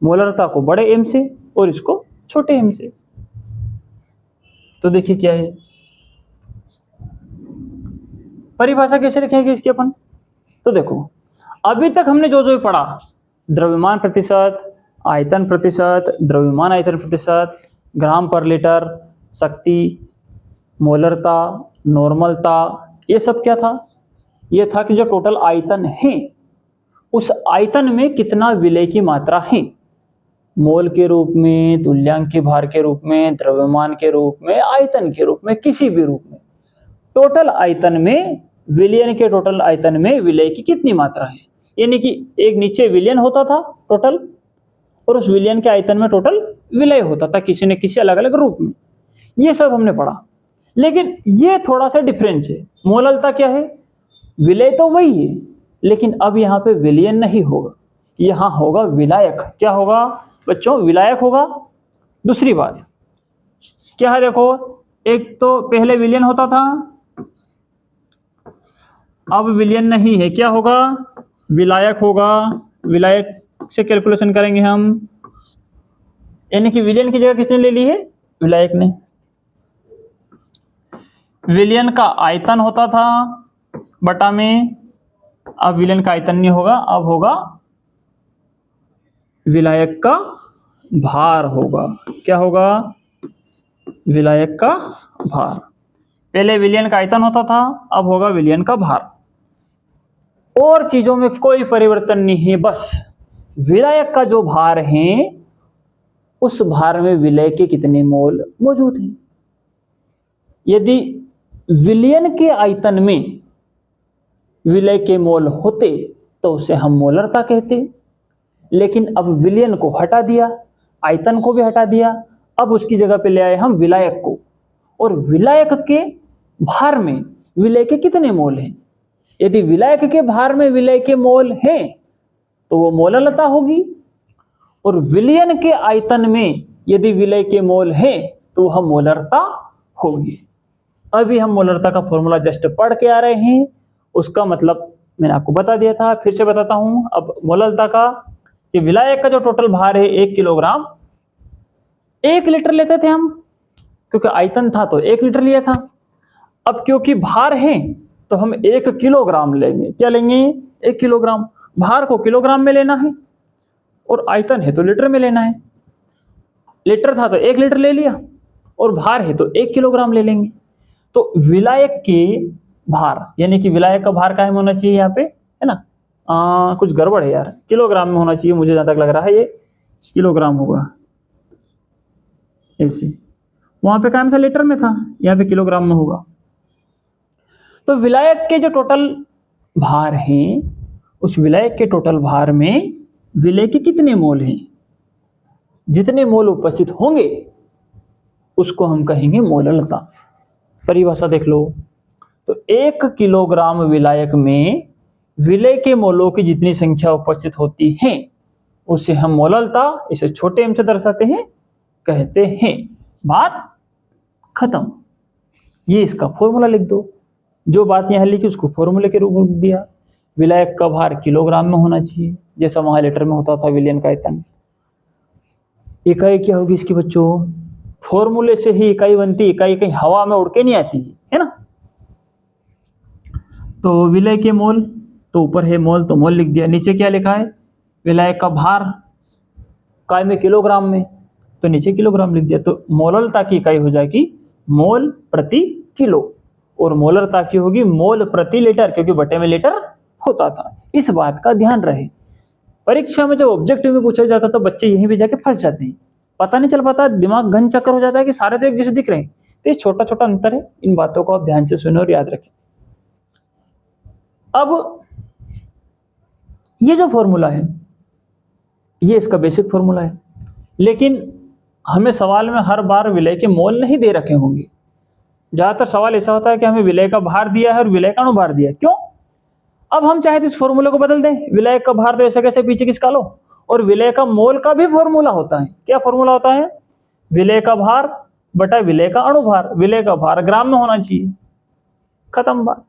मोलरता को बड़े एम से और इसको छोटे एम से। तो देखिए क्या है, परिभाषा कैसे लिखेंगे इसकी अपन। तो देखो, अभी तक हमने जो जो पढ़ा, द्रव्यमान प्रतिशत, आयतन प्रतिशत, द्रव्यमान आयतन प्रतिशत, ग्राम पर लीटर, शक्ति, मोलरता, नॉर्मलता, ये सब क्या था? ये था कि जो टोटल आयतन है उस आयतन में कितना विलय की मात्रा है, मोल के रूप में, तुल्यांक के भार के रूप में, द्रव्यमान के रूप में, आयतन के रूप में, किसी भी रूप में टोटल आयतन में, विलयन के टोटल आयतन में विलय की कितनी मात्रा है। यानी कि एक नीचे विलयन होता था टोटल, और उस विलयन के आयतन में टोटल विलय होता था किसी न किसी अलग अलग रूप में। ये सब हमने पढ़ा, लेकिन ये थोड़ा सा डिफरेंस है। मोललता क्या है? विलय तो वही है, लेकिन अब यहाँ पे विलयन नहीं होगा, यहाँ होगा विलायक। क्या होगा बच्चों? विलायक होगा। दूसरी बात क्या है, देखो, एक तो पहले विलयन होता था, अब विलयन नहीं है, क्या होगा? विलायक होगा। विलायक से कैलकुलेशन करेंगे हम, यानी कि विलयन की जगह किसने ले ली है? विलायक ने। विलयन का आयतन होता था बटा में, अब विलयन का आयतन नहीं होगा, अब होगा विलायक का भार होगा। क्या होगा? विलायक का भार। पहले विलयन का आयतन होता था, अब होगा विलयन का भार। और चीजों में कोई परिवर्तन नहीं है, बस विलायक का जो भार है उस भार में विलय के कितने मोल मौजूद हैं। यदि विलयन के आयतन में विलय के मोल होते तो उसे हम मोलरता कहते, लेकिन अब विलयन को हटा दिया, आयतन को भी हटा दिया, अब उसकी जगह पे ले आए हम विलायक को, और विलायक के भार में विलय के कितने मोल हैं। यदि विलायक के भार में विलय के मोल हैं तो वो मोललता होगी, और विलयन के आयतन में यदि विलय के मोल हैं तो वह मोलरता होगी। अभी हम मोलरता का फॉर्मूला जस्ट पढ़ के आ रहे हैं, उसका मतलब मैंने आपको बता दिया था, फिर से बताता हूं। अब मोललता का कि विलायक का जो टोटल भार है 1 किलोग्राम, 1 लीटर लेते थे हम, क्योंकि आयतन था तो 1 लीटर लिया था। अब क्योंकि भार है तो हम 1 किलोग्राम लेंगे। क्या लेंगे? 1 किलोग्राम। भार को किलोग्राम में लेना है और आयतन है तो लीटर में लेना है। लीटर था तो 1 लीटर ले लिया, और भार है तो 1 किलोग्राम ले लेंगे। तो विलायक के भार, यानी कि विलायक का भार काहे में होना चाहिए यहाँ पे, है ना? कुछ गड़बड़ है यार, किलोग्राम में होना चाहिए, मुझे जहां तक लग रहा है ये किलोग्राम होगा। ऐसे वहां पे कायम था लीटर में था, यहाँ पे किलोग्राम में होगा। तो विलायक के जो टोटल भार हैं, उस विलायक के टोटल भार में विलय के कितने मोल हैं, जितने मोल उपस्थित होंगे उसको हम कहेंगे मोललता। परिभाषा देख लो, तो 1 किलोग्राम विलायक में विलय के मोलों की जितनी संख्या उपस्थित होती है उसे हम मोललता, इसे छोटे एम से दर्शाते हैं, कहते हैं। बात खत्म। ये इसका फॉर्मूला लिख दो, जो बात यहां लिखी उसको फॉर्मूले के रूप में लिख दिया। विलायक का भार किलोग्राम में होना चाहिए, जैसा वहां लीटर में होता था विलयन का आयतन। इकाई क्या होगी इसकी बच्चों? फॉर्मूले से ही इकाई बनती, इकाई कहीं हवा में उड़ के नहीं आती है ना। तो विलय के मोल, तो ऊपर है मोल तो मोल लिख दिया, नीचे क्या लिखा है? विलायक का भार काय में किलोग्राम में, तो नीचे किलोग्राम लिख दिया। तो मोललता की इकाई हो जाएगी मोल प्रति किलो, और मोलरता की होगी मोल प्रति लीटर, क्योंकि बटे में लीटर होता था। इस बात का ध्यान रहे, परीक्षा में जब ऑब्जेक्टिव में पूछा जाता तो बच्चे यहीं भी जाके फंस जाते हैं, पता नहीं चल पाता, दिमाग घन चक्कर हो जाता है कि सारे तो एक जैसे दिख रहे हैं। तो ये छोटा छोटा अंतर है, इन बातों को आप ध्यान से सुनो और याद रखें। अब ये जो फॉर्मूला है ये इसका बेसिक फॉर्मूला है, लेकिन हमें सवाल में हर बार विलय के मोल नहीं दे रखे होंगे। ज्यादातर सवाल ऐसा होता है कि हमें विलय का भार दिया है और विलय का अनुभार दिया है। क्यों? अब हम चाहे तो इस फॉर्मूले को बदल दें, विलायक का भार तो ऐसा कैसे पीछे किसका लो, और विलय का मोल का भी फॉर्मूला होता है। क्या फॉर्मूला होता है? विलय का भार बटा विलय का अणुभार। विलय का भार ग्राम में होना चाहिए, खत्म बात।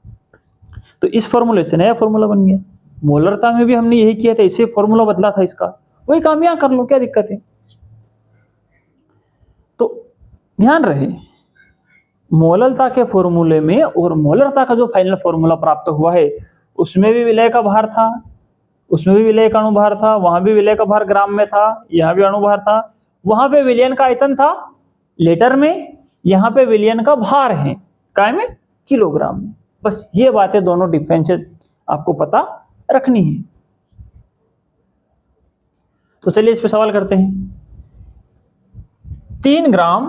तो इस फॉर्मूले से नया फॉर्मूला बन गया। मोलरता में भी हमने यही किया था, इससे फॉर्मूला बदला था इसका, वही काम यहां कर लो, क्या दिक्कत है। तो ध्यान रहे मोलरता के फॉर्मूले में और मोलरता का जो फाइनल फॉर्मूला प्राप्त हुआ है उसमें भी विलय का भार था, उसमें भी विलय का अणुभार था, वहां भी विलय का भार ग्राम में था, यहाँ भी अणुभार था। वहां पे विलयन का आयतन था लीटर में, यहाँ पे विलयन का भार है काय में, किलोग्राम में। बस ये बातें दोनों डिफरेंस आपको पता रखनी है। तो चलिए इस पे सवाल करते हैं। 3 ग्राम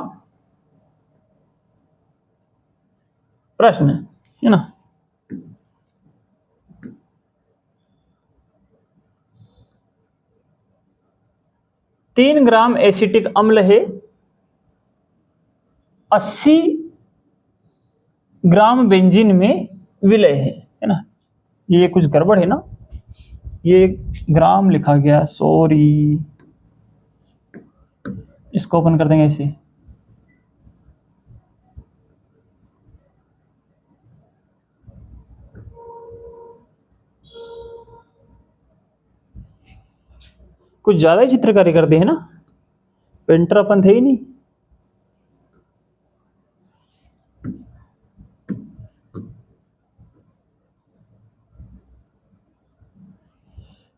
प्रश्न है ना, 3 ग्राम एसिटिक अम्ल है, 80 ग्राम बेंजीन में विलय है ना। ये कुछ गड़बड़ है ना, ये ग्राम लिखा गया, सॉरी, इसको ओपन कर देंगे ऐसे। कुछ ज्यादा ही चित्रकारी कर दी है ना, पेंटर अपन थे ही नहीं।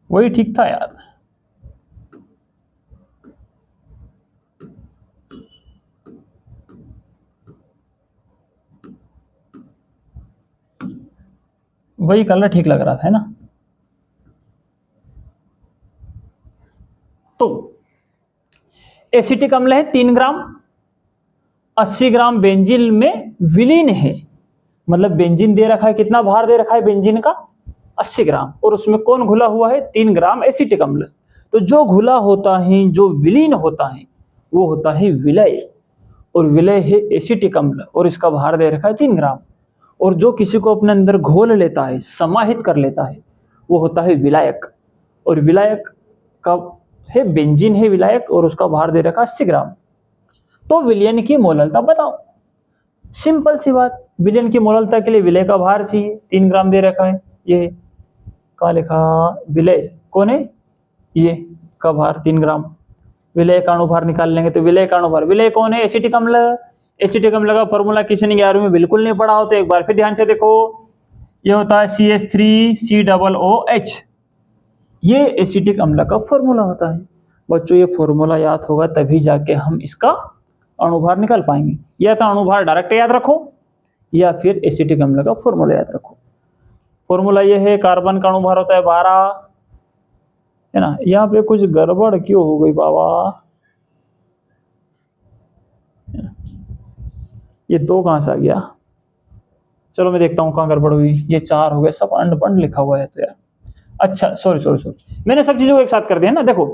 वही ठीक था यार। वही कलर ठीक लग रहा था, है ना। तो एसिटिक अम्ल है 3 ग्राम, 80 ग्राम बेंजीन में विलीन है। मतलब बेंजीन दे रखा है, कितना भार दे रखा है बेंजीन का, 80 ग्राम, और उसमें कौन घुला हुआ है, 3 ग्राम एसिटिक अम्ल। तो जो घुला होता है, जो विलीन होता है, वो होता है विलय, और विलय है एसिटिक अम्ल, और इसका भार दे रखा है 3 ग्राम। और जो किसी को अपने अंदर घोल लेता है, समाहित कर लेता है, वो होता है विलायक। और विलायक का है बेंजीन है विलायक, और उसका भार दे रखा 80 ग्राम। तो विलयन की मोललता बताओ। सिंपल सी बात, विलयन की मोललता के लिए विलय का भार चाहिए, 3 ग्राम दे रखा है। ये कहाँ लिखा, विलय कौन है, ये का भार 3 ग्राम। विलय का अणुभार निकाल लेंगे, तो विलय का अणुभार, विलय कौन है, एसिटिक अम्ल। एसिटिक अम्ल का फॉर्मूला किसी ने 11वीं में बिल्कुल नहीं पढ़ा हो तो एक बार फिर ध्यान से देखो। ये होता है CH3COOH, ये एसिटिक अम्ल का फॉर्मूला होता है। बच्चों ये फॉर्मूला याद होगा तभी जाके हम इसका अणुभार निकाल पाएंगे। या तो अणुभार डायरेक्ट याद रखो, या फिर एसिटिक अम्ल का फॉर्मूला याद रखो। फॉर्मूला ये है, कार्बन का अणुभार होता है 12, है ना। यहाँ पे कुछ गड़बड़ क्यों हो गई बाबा, ये 2 कहां से आ गया, चलो मैं देखता हूँ कहाँ गड़बड़ हुई। ये 4 हो गए, सब अंड पंड लिखा हुआ है तो यार। अच्छा सॉरी, मैंने सब चीजों को एक साथ कर दिया ना। देखो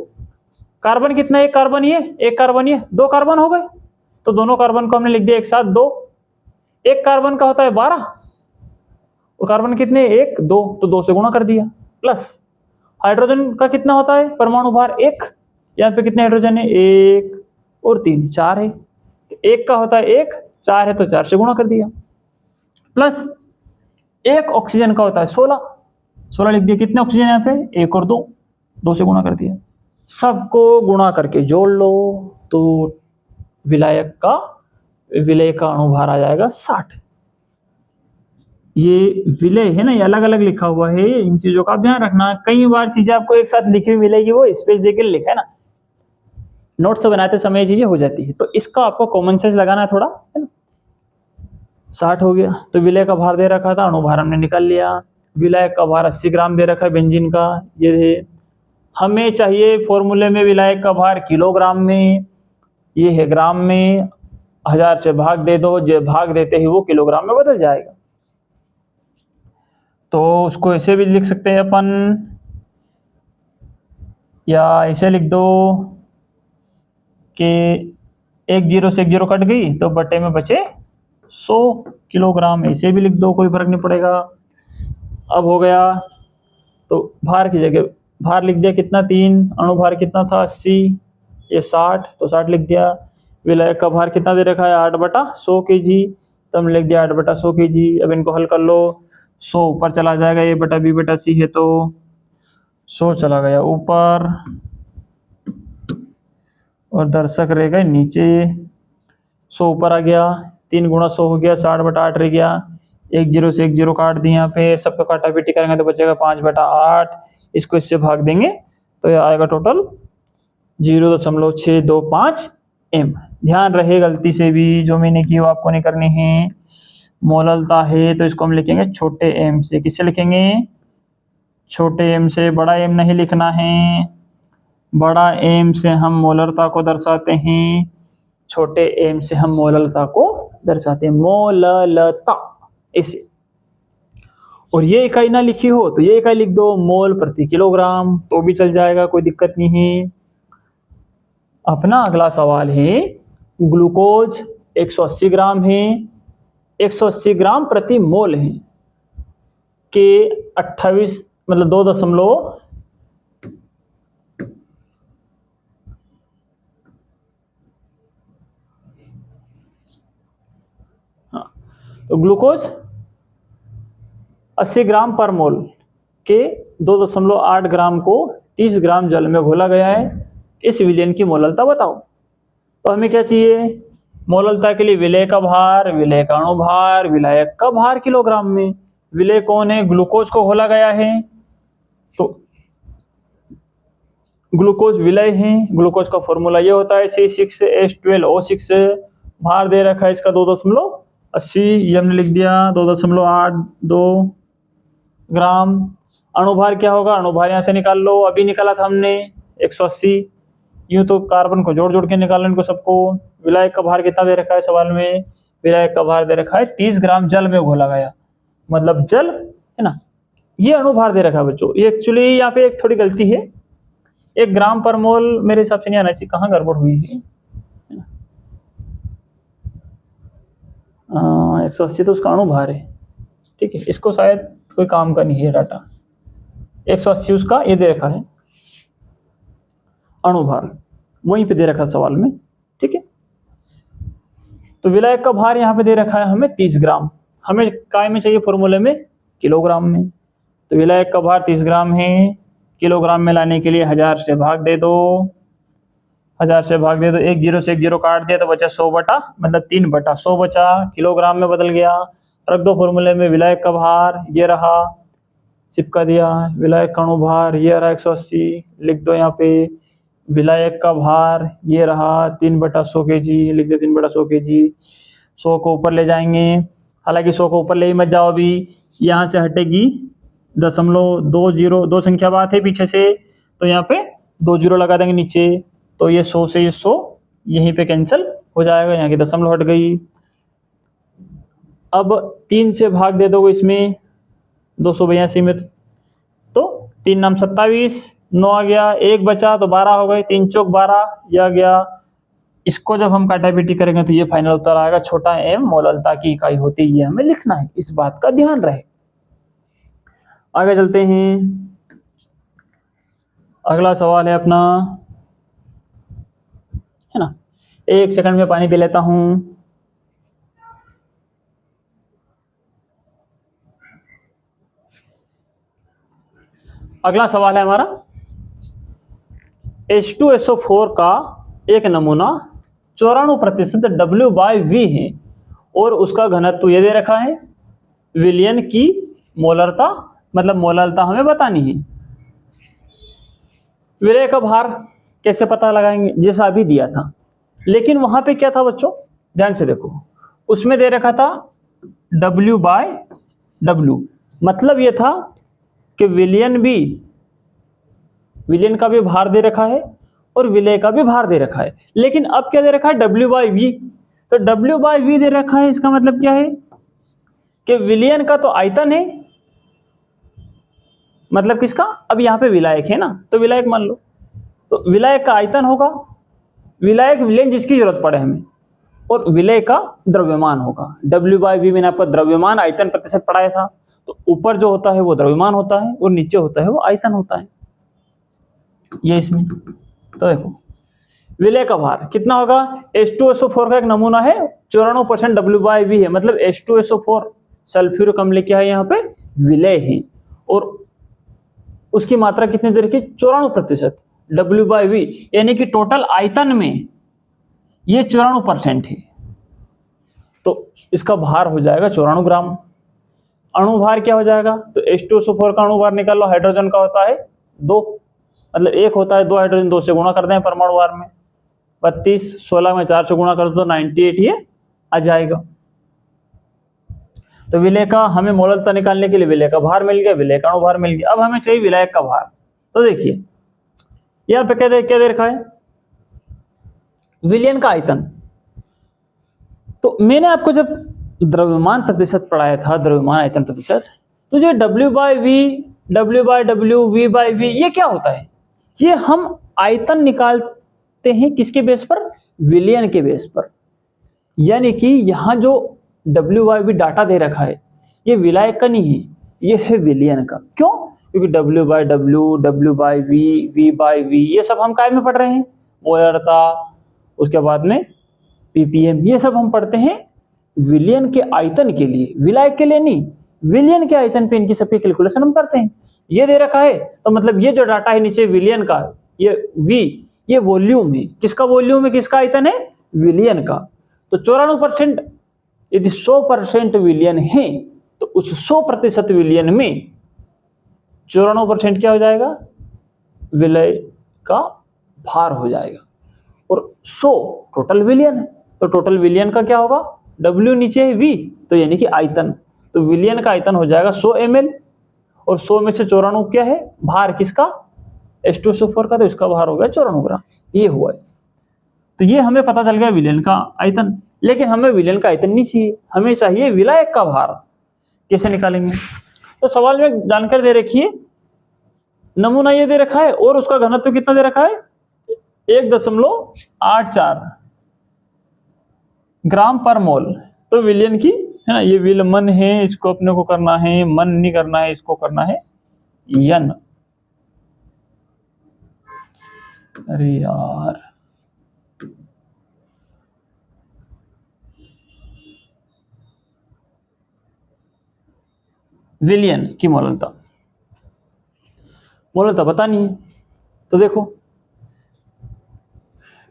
कार्बन कितना, एक कार्बन ये, एक कार्बन ये, 2 कार्बन हो गए, तो दोनों कार्बन को हमने लिख दिया एक साथ 2। एक कार्बन का होता है 12, और कार्बन कितने, 1 2, तो 2 से गुणा कर दिया। प्लस हाइड्रोजन का कितना होता है परमाणु भार 1, यहाँ पे कितने हाइड्रोजन है, 1 और 3 4 है। तो 1 का होता है 1, 4 है तो 4 से गुणा कर दिया। प्लस एक ऑक्सीजन का होता है 16 लिख दिया। कितने ऑक्सीजन यहाँ पे, 1 और 2, 2 से गुणा कर दिया। सबको गुणा करके जोड़ लो तो विलायक का, विलय का अणुभार आ जाएगा 60। ये विलय है ना, ये अलग अलग लिखा हुआ है, इन चीजों का ध्यान रखना। कई बार चीजें आपको एक साथ लिखी हुई मिलेगी, वो स्पेस देकर लिखा है ना, नोट्स बनाते समय चीजें हो जाती है। तो इसका आपको कॉमन सेंस लगाना है थोड़ा, है ना। 60 हो गया, तो विलय का भार दे रखा था, अणुभार हमने निकाल लिया। विलायक का भार 80 ग्राम दे रखा है बेंजीन का, ये है। हमें चाहिए फॉर्मूले में विलायक का भार किलोग्राम में, ये है ग्राम में। 1000 से भाग दे दो, जो भाग देते ही वो किलोग्राम में बदल जाएगा। तो उसको ऐसे भी लिख सकते हैं अपन, या ऐसे लिख दो कि 1 0 से 1 0 कट गई तो बटे में बचे 100 किलोग्राम, ऐसे भी लिख दो, कोई फर्क नहीं पड़ेगा। अब हो गया, तो भार की जगह भार लिख दिया कितना 3, अणुभार कितना था 80, ये 60 तो 60 लिख दिया। विलायक का भार कितना दे रखा है 8/100 kg, तो हमने लिख दिया 8/100 kg। अब इनको हल कर लो, 100 ऊपर चला जाएगा, ये बटा बी बटा सी है तो 100 चला गया ऊपर और दर्शक रह गए नीचे। 100 ऊपर आ गया, 3 गुणा 100 हो गया, 60/8 रह गया। 1 0 से 1 0 काट दिए, यहाँ पे सबका काटा पीटी करेंगे तो बचेगा 5/8। इसको इससे भाग देंगे तो ये आएगा टोटल 0.625 m। ध्यान रहे गलती से भी जो मैंने की वो आपको नहीं करनी है। मोललता है तो इसको हम लिखेंगे छोटे m से। किससे लिखेंगे? छोटे m से। बड़ा m नहीं लिखना है, बड़ा m से हम मोलरता को दर्शाते हैं, छोटे m से हम मोललता को दर्शाते हैं। मोललता ऐसे। और ये इकाई ना लिखी हो तो ये इकाई लिख दो, मोल प्रति किलोग्राम, तो भी चल जाएगा, कोई दिक्कत नहीं है। अपना अगला सवाल है, ग्लूकोज 180 ग्राम है, 180 ग्राम प्रति मोल है के 28 मतलब 2 तो ग्लूकोज 80 ग्राम पर मोल के 2.8 ग्राम को 30 ग्राम जल में घोला गया है। इस विलयन की मोललता बताओ। तो हमें क्या चाहिए? मोललता के लिए विलेय का भार, विलेय का अणुभार, विलायक का भार किलोग्राम में। विलेय कौन है? ग्लूकोज को घोला गया है तो ग्लूकोज विलय है। ग्लूकोज का फॉर्मूला ये होता है C6H12O6। भार दे रखा है इसका 2.80, ये हमने लिख दिया 2.82 ग्राम। अणुभार क्या होगा? अणुभार यहाँ से निकाल लो, अभी निकाला था हमने 180। यूं तो कार्बन को जोड़ जोड़ के निकालो इनको सबको। विलायक का भार कितना दे रखा है सवाल में? विलायक का भार दे रखा है 30 ग्राम जल में घोला गया, मतलब जल है ना। ये अणुभार दे रखा है बच्चों। ये एक्चुअली यहाँ पे एक थोड़ी गलती है, 1 ग्राम पर मोल मेरे हिसाब से नहीं आना चाहिए, कहाँ गड़बड़ हुई है ना। 180 तो उसका अणुभार है, ठीक है, इसको शायद कोई काम का नहीं है डाटा। 180 उसका ये दे रखा है अणुभार, वहीं पे दे रखा सवाल में, ठीक है। तो विलायक का भार यहाँ पे दे रखा है हमें 30 ग्राम, हमें काय में चाहिए फॉर्मूले में? किलोग्राम में। तो विलायक का भार 30 ग्राम है, किलोग्राम में लाने के लिए 1000 से भाग दे दो, 1000 से भाग दे दो। 1 0 से 1 0 काट दिया तो बचा 100 बटा मतलब 3/100 बचा, किलोग्राम में बदल गया। रख दो फॉर्मूले में, विलायक का भार ये रहा, चिपका दिया, विलायक का अणुभार ये रहा 180, लिख दो यहाँ पे। विलायक का भार ये रहा 3/100 kg, लिख दे 3/100 kg। 100 को ऊपर ले जाएंगे, हालांकि 100 को ऊपर ले ही मत जाओ, अभी यहाँ से हटेगी 0.20, 2 संख्या बात है पीछे से, तो यहाँ पे 2 0 लगा देंगे नीचे, तो ये 100 से ये 100 यहीं पे कैंसिल हो जाएगा, यहाँ की दशमलव हट गई। अब 3 से भाग दे दोगे इसमें 282 में, तो 3 नाम 27, 9 आ गया, 1 बचा तो 12 हो गए, 3 चौक 12 ये आ गया। इसको जब हम काटापीटी करेंगे तो ये फाइनल उत्तर आएगा। छोटा m मोललता की इकाई होती है, ये हमें लिखना है, इस बात का ध्यान रहे। आगे चलते हैं, अगला सवाल है अपना, है ना। 1 सेकंड में पानी पी लेता हूं। अगला सवाल है हमारा, H2SO4 का एक नमूना 94% W/V है और उसका घनत्व ये दे रखा है। विलयन की मोलरता मतलब मोललता हमें बतानी है। विलय का भार कैसे पता लगाएंगे? जैसा अभी दिया था, लेकिन वहां पे क्या था बच्चों, ध्यान से देखो, उसमें दे रखा था W/W, मतलब ये था कि विलयन का भी भार दे रखा है और विलय का भी भार दे रखा है, लेकिन अब क्या दे रखा है? W/V। तो W/V दे रखा है, इसका मतलब क्या है कि विलयन का तो आयतन है, मतलब किसका? अब यहाँ पे विलायक है ना, तो विलायक मान लो, तो विलायक का आयतन होगा, विलायक विलयन जिसकी जरूरत पड़े हमें, और विलय का द्रव्यमान होगा। W/V मैंने आपको द्रव्यमान आयतन प्रतिशत पढ़ाया था, तो ऊपर जो होता है वो द्रव्यमान होता है और नीचे होता है वो आयतन होता है। ये इसमें। तो देखो विलय का भार कितना होगा, H2SO4 का एक नमूना है 94% W/V है, मतलब H2SO4 सल्फ्यूरिक अम्ल क्या है यहाँ पे विलय है, और उसकी मात्रा कितनी दे रखी, 94% W/V, यानी कि टोटल आयतन में ये 94% है, तो इसका भार हो जाएगा 94 ग्राम। अणुभार क्या हो जाएगा, तो H2SO4 का अणुभार निकाल लो, हाइड्रोजन का होता है 2, मतलब 1 होता है, 2 हाइड्रोजन 2 से गुणा करते हैं परमाणु भार में, 32, 16 में 4 से गुणा कर दो 98 ये आ जाएगा। तो विलय का हमें मोलरता निकालने के लिए विलय का भार मिल गया, विलय का अणुभार मिल गया। अब हमें चाहिए विलायक का भार। तो देखिए यहाँ पे क्या दे रखा है, विलयन का आयतन। तो मैंने आपको जब द्रव्यमान प्रतिशत पढ़ाया था, द्रव्यमान आयतन प्रतिशत, तो जो W/V, W/W, V/V ये क्या होता है, ये हम आयतन निकालते हैं किसके बेस पर, विलयन के बेस पर। यानी कि यहाँ जो W/V डाटा दे रखा है ये विलायक का नहीं है, ये है विलयन का। क्यों, क्योंकि W/W, W/V, V/V ये सब हम काय में पढ़ रहे हैं, मोलरता, उसके बाद में ppm, ये सब हम पढ़ते हैं विलयन के आयतन के लिए, विलायक के लिए नहीं, विलयन के आयतन पे इनकी सबकी कैलकुलेशन हम करते हैं। ये दे रखा है तो मतलब ये जो डाटा है नीचे विलयन का, ये V ये वॉल्यूम है, किसका वॉल्यूम है, किसका आयतन है, विलयन का। तो 94% यदि 100% विलयन है तो उस 100% विलयन में 94% क्या हो जाएगा, विलय का भार हो जाएगा, और 100 टोटल विलयन है, तो टोटल विलयन का क्या होगा, W नीचे है V, तो यानी कि आयतन, तो विलयन का आयतन हो जाएगा 100 ml, और 100 में से 94 क्या है, भार किसका, H2SO4 का, तो इसका भार हो गया 94 ग्राम, ये हुआ है। तो ये हमें पता चल गया विलयन का आयतन, लेकिन हमें विलयन का आयतन नहीं चाहिए, हमें चाहिए विलायक का भार। कैसे निकालेंगे, तो सवाल में जानकारी दे रखी है, नमूना ये दे रखा है और उसका घनत्व कितना दे रखा है, 1.84 ग्राम पर मोल। तो विलयन की है ना, ये विल मन है, इसको अपने को करना है, मन नहीं करना है, इसको करना है यन। अरे यार विलयन की मोलरता पता नहीं है, तो देखो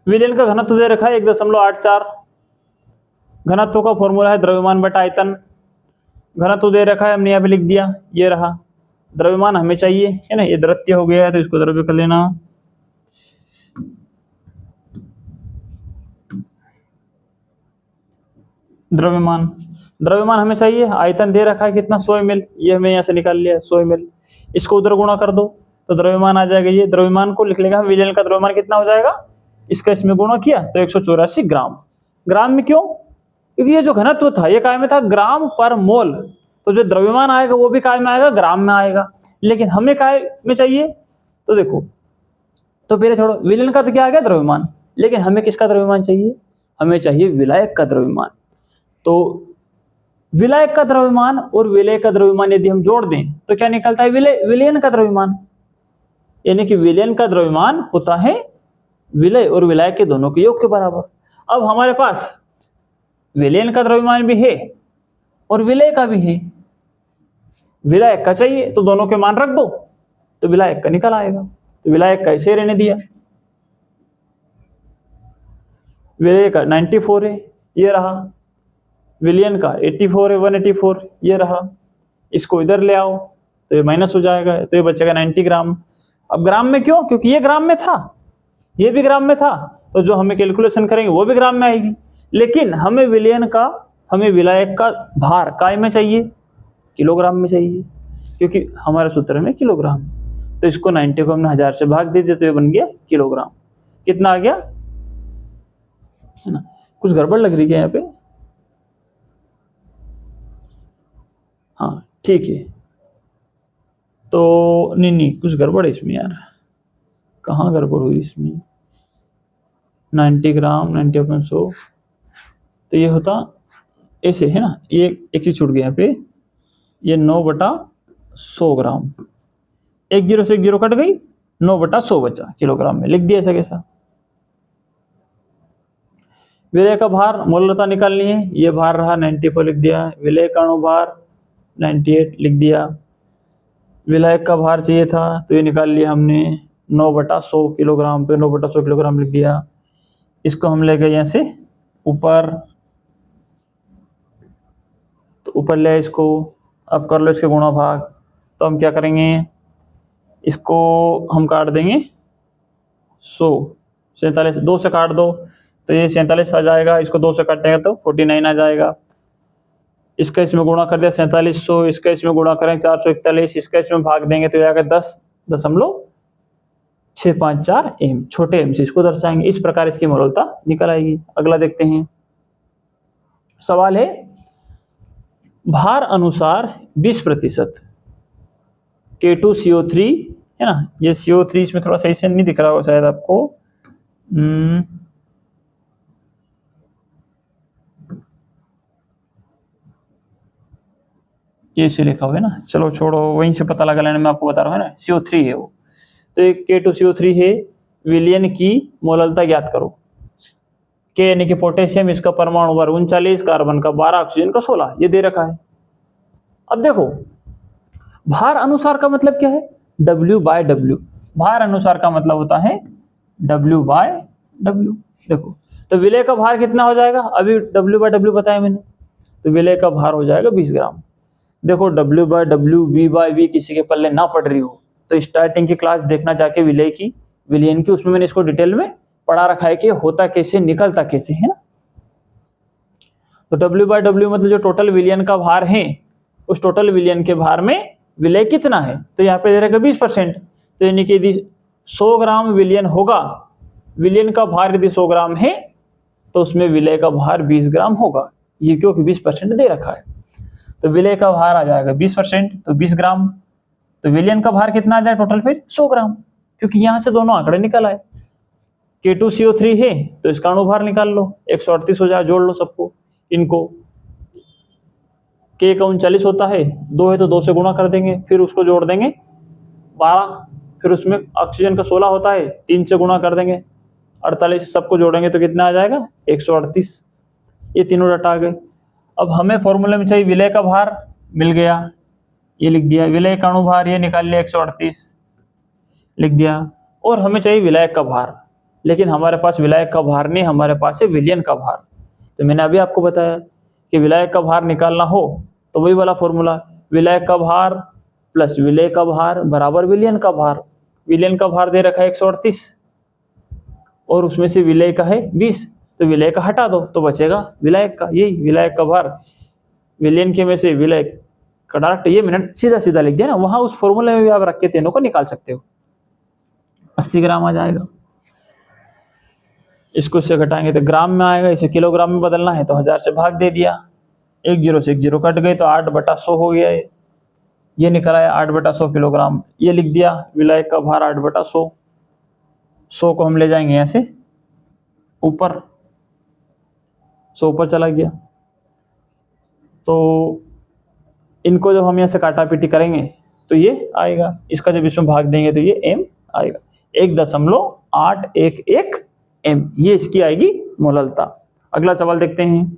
विलयन का घनत्व दे रखा है 1.84, घनत्व का फॉर्मूला है द्रव्यमान बटा आयतन, घनत्व दे रखा है हमने यहाँ पे लिख दिया, ये रहा, द्रव्यमान हमें चाहिए है ना, ये द्रव्य हो गया है तो इसको द्रव्य कर लेना, द्रव्यमान हमें चाहिए, आयतन दे रखा है कितना 100 ml, ये हमें यहाँ से निकाल लिया 100 ml, इसको उधर गुणा कर दो तो द्रव्यमान आ जाएगा, ये द्रव्यमान को लिख लेगा, विलयन का द्रव्यमान कितना हो जाएगा, इसका इसमें गुणा किया तो 184 ग्राम। ग्राम में क्यों, क्योंकि ये जो घनत्व था ये काय में था, ग्राम पर मोल, तो जो द्रव्यमान आएगा वो भी काय में आएगा, ग्राम में आएगा, लेकिन हमें काय में चाहिए, तो देखो, तो पहले छोड़ो, विलयन का तो क्या आ गया द्रव्यमान, लेकिन हमें किसका द्रव्यमान चाहिए, हमें चाहिए विलायक का द्रव्यमान। तो विलायक का द्रव्यमान और विलय का द्रव्यमान यदि हम जोड़ दें तो क्या निकलता है, विलयन का द्रव्यमान, यानी कि विलयन का द्रव्यमान होता है विलय और विलायक के दोनों के योग के बराबर। अब हमारे पास विलयन का द्रव्यमान भी है और विलय का भी है, विलायक का चाहिए तो दोनों के मान रख दो तो विलायक का निकल आएगा, तो विलायक का ऐसे रहने दिया, विलय का 94 है ये रहा, विलयन का 84 है 184 ये रहा, इसको इधर ले आओ तो ये माइनस हो जाएगा, तो ये बचेगा 90 ग्राम। अब ग्राम में क्यों, क्योंकि ये ग्राम में था, ये भी ग्राम में था, तो जो हमें कैलकुलेशन करेंगे वो भी ग्राम में आएगी, लेकिन हमें विलयन का, हमें विलायक का भार काय में चाहिए, किलोग्राम में चाहिए, क्योंकि हमारे सूत्र में किलोग्राम, तो इसको 90 को हमने 1000 से भाग दे दिया तो ये बन गया किलोग्राम। कितना आ गया, है ना, कुछ गड़बड़ लग रही है यहाँ पे, हाँ ठीक है, तो नहीं कुछ गड़बड़ है इसमें यार, कहाँ गड़बड़ हुई इसमें, 90 ग्राम 90/100, तो ये होता ऐसे है ना, ये एक चीज छूट गया यहाँ पे, ये 9/100 ग्राम, 1 0 से 1 0 कट गई, 9/100 बचा किलोग्राम में, लिख दिया ऐसा कैसा। विलय का भार मोलरता निकालनी है, ये भार रहा 94 लिख दिया, विलय का अणुभार 98 लिख दिया। विलायक का भार चाहिए था तो ये निकाल लिया हमने 9/100 किलोग्राम पे 9/100 किलोग्राम लिख दिया। इसको हम ले गए यहाँ से ऊपर, तो ऊपर ले इसको, अब कर लो इसके गुणा भाग। तो हम क्या करेंगे, इसको हम काट देंगे 100, 47 2 से काट दो तो ये 47 आ जाएगा, इसको 2 से काटेंगे तो 49 आ जाएगा। इसका इसमें गुणा कर दिया 4700, इसका इसमें गुणा करें 441, इसका इसमें भाग देंगे तो ये आएगा 10.654 एम, छोटे एम से इसको दर्शाएंगे। इस प्रकार इसकी मोलरता निकल आएगी। अगला देखते हैं, सवाल है भार अनुसार 20% K2CO3 है ना, ये CO3 इसमें थोड़ा सही से नहीं दिख रहा होगा शायद आपको, ये से लिखा हुआ है ना, चलो छोड़ो, वहीं से पता लगा लेना, मैं आपको बता रहा हूँ ना, CO3 है वो। तो एक K2CO3 है, विलयन की मोलरता ज्ञात करो। K यानी कि पोटेशियम, इसका परमाणु भार 39, कार्बन का 12, ऑक्सीजन का 16, ये दे रखा है। अब देखो भार अनुसार का मतलब क्या है, W/W। भार अनुसार का मतलब होता है W/W। देखो तो विलय का भार कितना हो जाएगा, अभी W/W बताया मैंने, तो विलय का भार हो जाएगा 20 ग्राम। देखो W/W, V/V किसी के पल्ले ना पड़ रही हो तो स्टार्टिंग की क्लास देखना जाके विलय की, विलयन की, उसमें मैंने इसको डिटेल में पढ़ा रखा है कि होता कैसे, निकलता कैसे है ना। तो W/W मतलब जो टोटल विलयन का भार है, उस टोटल विलयन के भार में विलय कितना है, तो यहाँ पे दे रखा 20%। तो यानी कि यदि 100 ग्राम विलयन होगा, विलयन का भार यदि 100 ग्राम है तो उसमें विलय का भार 20 ग्राम होगा, ये क्योंकि 20% दे रखा है। तो विलय का भार आ जाएगा 20%, तो 20 ग्राम। तो विलयन का भार कितना आ जाए टोटल फिर 100 ग्राम, क्योंकि यहां से दोनों आंकड़े निकल आए। K2CO3 है तो इसका अणुभार निकाल लो, 138 हो जाए, जोड़ लो सबको इनको। K का 39 होता है, 2 है तो 2 से गुणा कर देंगे, फिर उसको जोड़ देंगे 12, फिर उसमें ऑक्सीजन का 16 होता है, 3 से गुणा कर देंगे 48, सबको जोड़ेंगे तो कितना आ जाएगा 138। ये तीनों डाटा आ गए। अब हमें फॉर्मूले में चाहिए विलय का भार, मिल गया, ये लिख दिया। विलय का अणुभार ये निकाल लिया 138 लिख दिया। और हमें चाहिए विलायक का भार, लेकिन हमारे पास विलायक का भार नहीं, हमारे पास है विलयन का भार। तो मैंने अभी आपको बताया कि विलायक का भार निकालना हो तो वही वाला फॉर्मूला, विलायक का भार प्लस विलय का भार बराबर विलयन का भार। विलयन का भार दे रखा है 138 और उसमें से विलय का है 20, तो विलय का हटा दो तो बचेगा विलायक का, यही विलायक का भार। विलयन के में से विलय का डायरेक्ट ये मैंने सीधा सीधा लिख दिया ना, वहां उस फॉर्मूले में भी आप रख के तीनों को निकाल सकते हो। 80 ग्राम आ जाएगा। इसको इससे घटाएंगे तो ग्राम में आएगा, इसे किलोग्राम में बदलना है तो 1000 से भाग दे दिया, 1 जीरो से 1 जीरो कट गए तो 8/100 हो गया। ये निकल आया 8/100 किलोग्राम, ये लिख दिया विलायक का भार 8/100। 100 को हम ले जाएंगे यहाँ से ऊपर, 100 ऊपर चला गया। तो इनको जब हम यहाँ से काटा पीटी करेंगे तो ये आएगा, इसका जब इसमें भाग देंगे तो ये एम आएगा, 1.811 एम, ये इसकी आएगी मोलरता। अगला सवाल देखते हैं,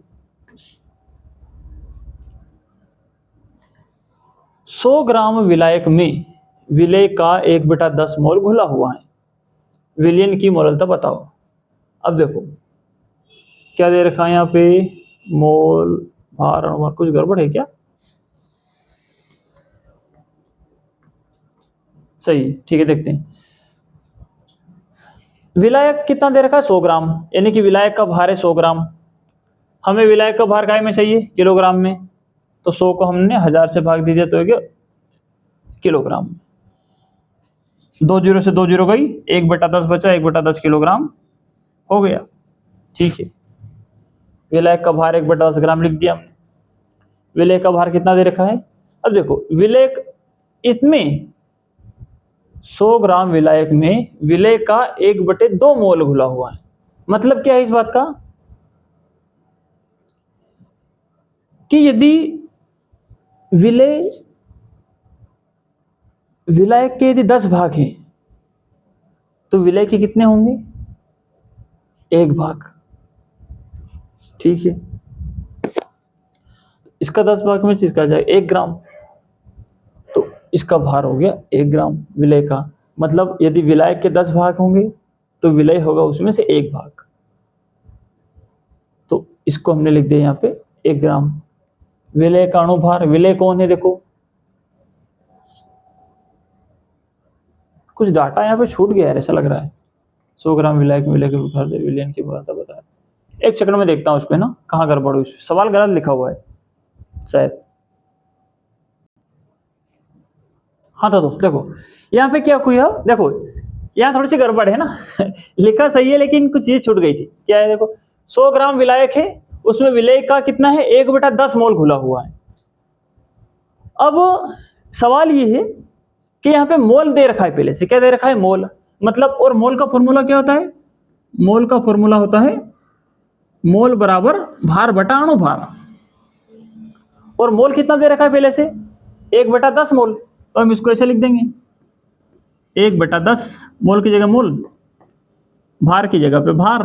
100 ग्राम विलायक में विलय का 1/10 मोल घुला हुआ है, विलयन की मोलरता बताओ। अब देखो क्या दे रखा है यहाँ पे, मोल भार अणुभार, कुछ गड़बड़ है क्या, सही ठीक है। देखते हैं विलायक कितना दे रखा है 100 ग्राम, यानी कि विलायक का भार है 100 ग्राम। हमें विलायक का भार काय में चाहिए, किलोग्राम में, तो 100 को हमने 1000 से भाग दीजिए तो हो किलोग्राम। 2 जीरो से 2 जीरो गई, 1/10 बचा, 1/10 किलोग्राम हो गया। ठीक है, विलायक का भार 1/10 ग्राम लिख दिया हमने। विलय का भार कितना दे रखा है, अब देखो विलय इसमें 100 ग्राम विलायक में विलय का 1/2 मोल घुला हुआ है। मतलब क्या है इस बात का, कि यदि विलय विलायक के यदि 10 भाग हैं तो विलय के कितने होंगे? 1 भाग। ठीक है, इसका 10 भाग में चीज का जाए 1 ग्राम, तो इसका भार हो गया 1 ग्राम विलय का। मतलब यदि विलय के 10 भाग होंगे तो विलय होगा उसमें से 1 भाग। तो इसको हमने लिख दिया यहाँ पे 1 ग्राम। विलय का अणुभार, विलय कौन है देखो, कुछ डाटा यहाँ पे छूट गया है ऐसा लग रहा है। 100 ग्राम विलय के भार विलयन की मात्रा बताया। एक सेकंड में देखता हूँ उसको ना, कहाँ गड़बड़ हुई, सवाल गलत लिखा हुआ है शायद। हाँ तो दोस्त देखो यहाँ पे क्या हुआ, देखो यहाँ थोड़ी सी गड़बड़ है ना लिखा सही है लेकिन कुछ चीज छूट गई थी। क्या है देखो, 100 ग्राम विलायक है, उसमें विलय का कितना है 1/10 मोल घुला हुआ है। अब सवाल ये है कि यहाँ पे मोल दे रखा है, पहले से क्या दे रखा है, मोल। मतलब और मोल का फॉर्मूला क्या होता है, मोल का फॉर्मूला होता है मोल बराबर भार बटा अणुभार। और मोल कितना दे रखा है पहले से, 1/10 मोल। तो हम इसको ऐसे लिख देंगे 1/10 मोल की जगह मोल, भार की जगह पे भार।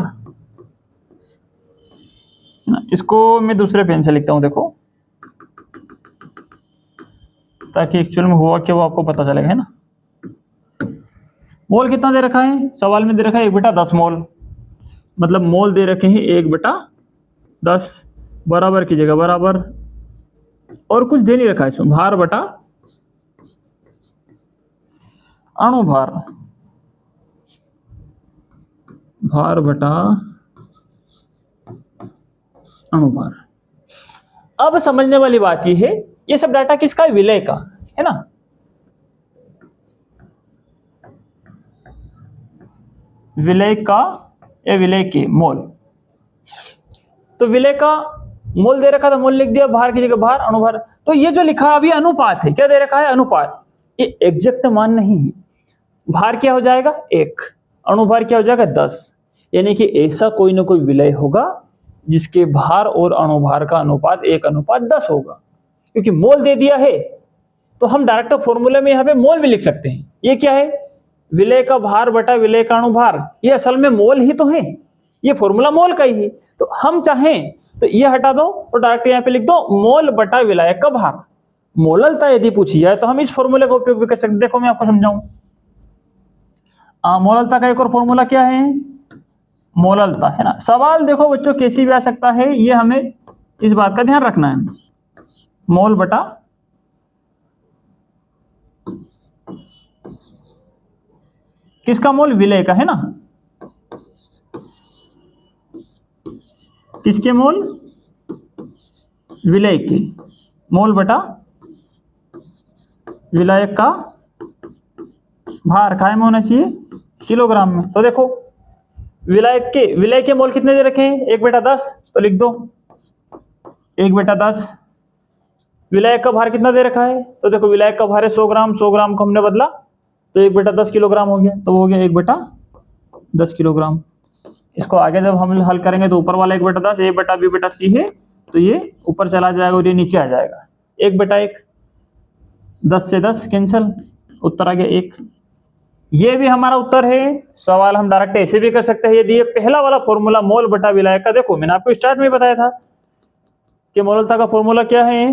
इसको मैं दूसरे पेन से लिखता हूं देखो, ताकि एक्चुअल में हुआ क्या वो आपको पता चलेगा, है ना। मोल कितना दे रखा है, सवाल में दे रखा है 1/10 मोल, मतलब मोल दे रखे हैं 1/10, बराबर की जगह बराबर, और कुछ दे नहीं रखा है इसमें, भार बटा अणुभार, भार बटा अणुभार। अब समझने वाली बात यह है, ये सब डाटा किसका है, विलय का, है ना। विलय का या विलय के मोल, तो विलय का मोल दे रखा था, मोल लिख दिया, भार की जगह भार, अणुभार। तो ये जो लिखा अभी अनुपात है, क्या दे रखा है, अनुपात। ये एग्जैक्ट मान नहीं है। भार क्या हो जाएगा 1, अणुभार क्या हो जाएगा 10। यानी कि ऐसा कोई ना कोई विलय होगा जिसके भार और अणुभार का अनुपात 1:10 होगा। क्योंकि मोल दे दिया है तो हम डायरेक्ट फॉर्मूले में यहाँ पे मोल भी लिख सकते हैं। ये क्या है, विलय का भार बटा विलय का अणुभार, ये असल में मोल ही तो है, ये फॉर्मूला मोल का ही है। तो हम चाहें तो ये हटा दो और डायरेक्ट यहाँ पे लिख दो मोल बटा विलायक का भार। मोललता यदि पूछी जाए तो हम इस फॉर्मूले का उपयोग भी कर सकते। देखो मैं आपको समझाऊं, मोललता का एक और फॉर्मूला क्या है, मोललता, है ना। सवाल देखो बच्चों कैसी भी आ सकता है, ये हमें इस बात का ध्यान रखना है। मोल बटा किसका मोल, विलय का, है ना। किसके मोल, विलय के मोल बटा विलायक का भार काय में होना चाहिए, किलोग्राम में। तो देखो विलय के मोल कितने दे रखे हैं, 1/10, तो लिख दो 1/10। विलायक का भार कितना दे रखा है, तो देखो विलायक का भार है 100 ग्राम, 100 ग्राम को हमने बदला तो 1/10 किलोग्राम हो गया, तो हो गया 1/10 किलोग्राम। इसको आगे जब हम हल करेंगे तो ऊपर वाला 1/10 A/B/C है, तो ये ऊपर चला जाएगा और ये नीचे आ जाएगा 1/1। 10 से 10 कैंसल, उत्तर आ गया 1। ये भी हमारा उत्तर है। सवाल हम डायरेक्ट ऐसे भी कर सकते हैं, यदि ये पहला वाला फॉर्मूला मोल बटा विलायक का, देखो मैंने आपको स्टार्ट में बताया था कि मोललता का फॉर्मूला क्या है,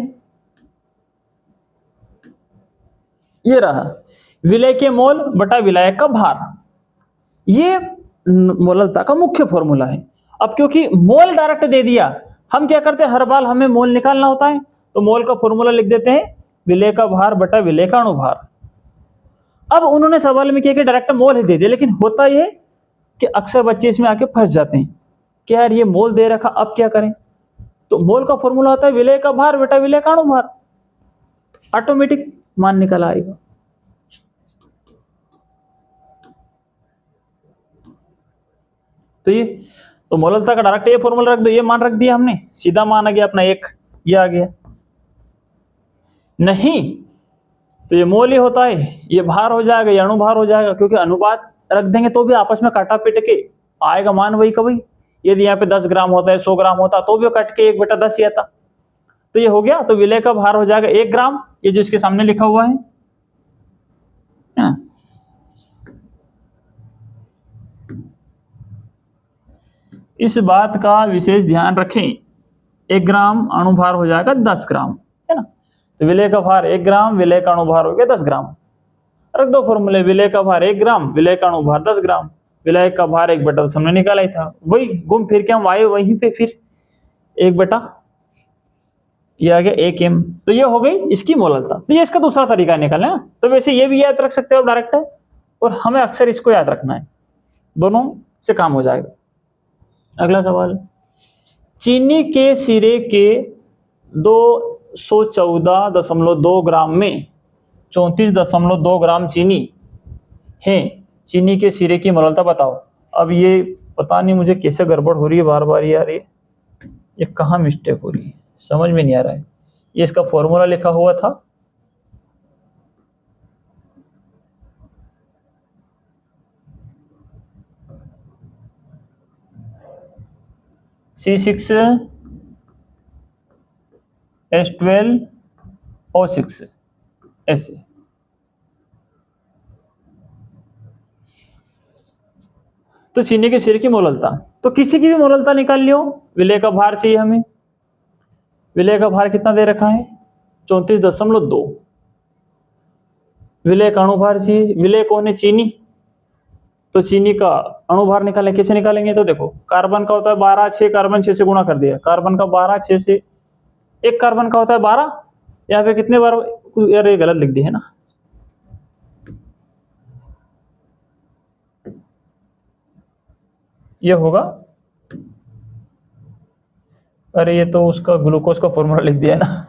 ये रहा, विलय के मोल बटा विलायक का भार। ये मोललता का मुख्य फॉर्मूला है। अब क्योंकि मोल डायरेक्ट दे दिया, हम क्या करते हैं, हर बार हमें मोल निकालना होता है, तो मोल का फॉर्मूला लिख देते हैं विलय का भार बटा विलय का अणुभार। अब उन्होंने सवाल में किया कि डायरेक्ट मोल ही दे दिया, लेकिन होता ये कि अक्सर बच्चे इसमें आके फंस जाते हैं कि यार ये मोल दे रखा, अब क्या करें। तो मोल का फॉर्मूला होता है विलय का भार बटा विलय का अणुभार, ऑटोमेटिक मान निकल आएगा। तो ये तो मोललता का डायरेक्ट ये फॉर्मूला रख दो, ये मान रख दिया हमने, सीधा मान आ गया अपना 1, ये आ गया। नहीं तो ये मोल ही होता है, ये भार हो जाएगा, ये अणुभार हो जाएगा, क्योंकि अनुपात रख देंगे तो भी आपस में काटा पीट के आएगा मान वही का वही। यदि यहाँ पे 10 ग्राम होता है, 100 ग्राम होता तो भी कट के 1/10 ही आता। तो ये हो गया, तो विलय का भार हो जाएगा 1 ग्राम, ये जो इसके सामने लिखा हुआ है। इस बात का विशेष ध्यान रखें, 1 ग्राम अणुभार हो जाएगा 10 ग्राम, है ना। तो विलय का भार 1 ग्राम, विलय का अणुभार हो गया 10 ग्राम। रख दो फॉर्मूले, विलय का भार 1 ग्राम, विलय का अणुभार 10 ग्राम, विलय का भार 1/10 हमने निकाला ही था, वही घूम फिर के हम आए वहीं पे फिर 1/, ये आ गया 1 m। तो ये हो गई इसकी मोललता। तो ये इसका दूसरा तरीका निकालना है। तो वैसे ये भी याद रख सकते हो डायरेक्ट है, और हमें अक्सर इसको याद रखना है, दोनों से काम हो जाएगा। अगला सवाल, चीनी के सिरे के 214.2 ग्राम में 34.2 ग्राम चीनी है, चीनी के सिरे की मोललता बताओ। अब ये पता नहीं मुझे कैसे गड़बड़ हो रही है बार बार यार, ये कहाँ मिस्टेक हो रही है समझ में नहीं आ रहा है। ये इसका फॉर्मूला लिखा हुआ था, C6H12O6 ऐसे। तो चीनी के सिरे की मोललता, तो किसी की भी मोललता निकाल लियो। विलय का भार चाहिए हमें, विलय का भार कितना दे रखा है 34.2। विलय का अणुभार चाहिए, विलय कौन है चीनी, तो चीनी का अणुभार निकालें, कैसे निकालेंगे। तो देखो कार्बन का होता है 12, 6 कार्बन 6 से गुणा कर दिया, कार्बन का 12 6 से, एक कार्बन का होता है 12, यहाँ पे कितने बार, यार ये गलत लिख दी है ना, ये होगा, अरे ये तो उसका ग्लूकोज का फॉर्मूला लिख दिया है ना।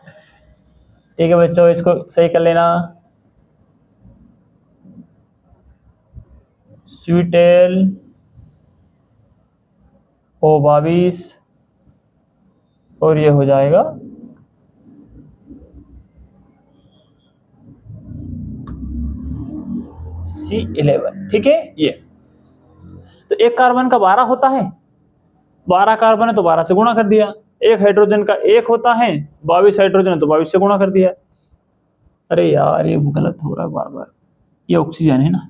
ठीक है बच्चों, इसको सही कर लेना। स्वीटेल O22 और ये हो जाएगा C11। ठीक है, ये तो एक कार्बन का 12 होता है, 12 कार्बन है तो 12 से गुणा कर दिया। एक हाइड्रोजन का 1 होता है, 22 हाइड्रोजन है तो 22 से गुणा कर दिया। अरे यार ये गलत हो रहा है बार बार, ये ऑक्सीजन है ना,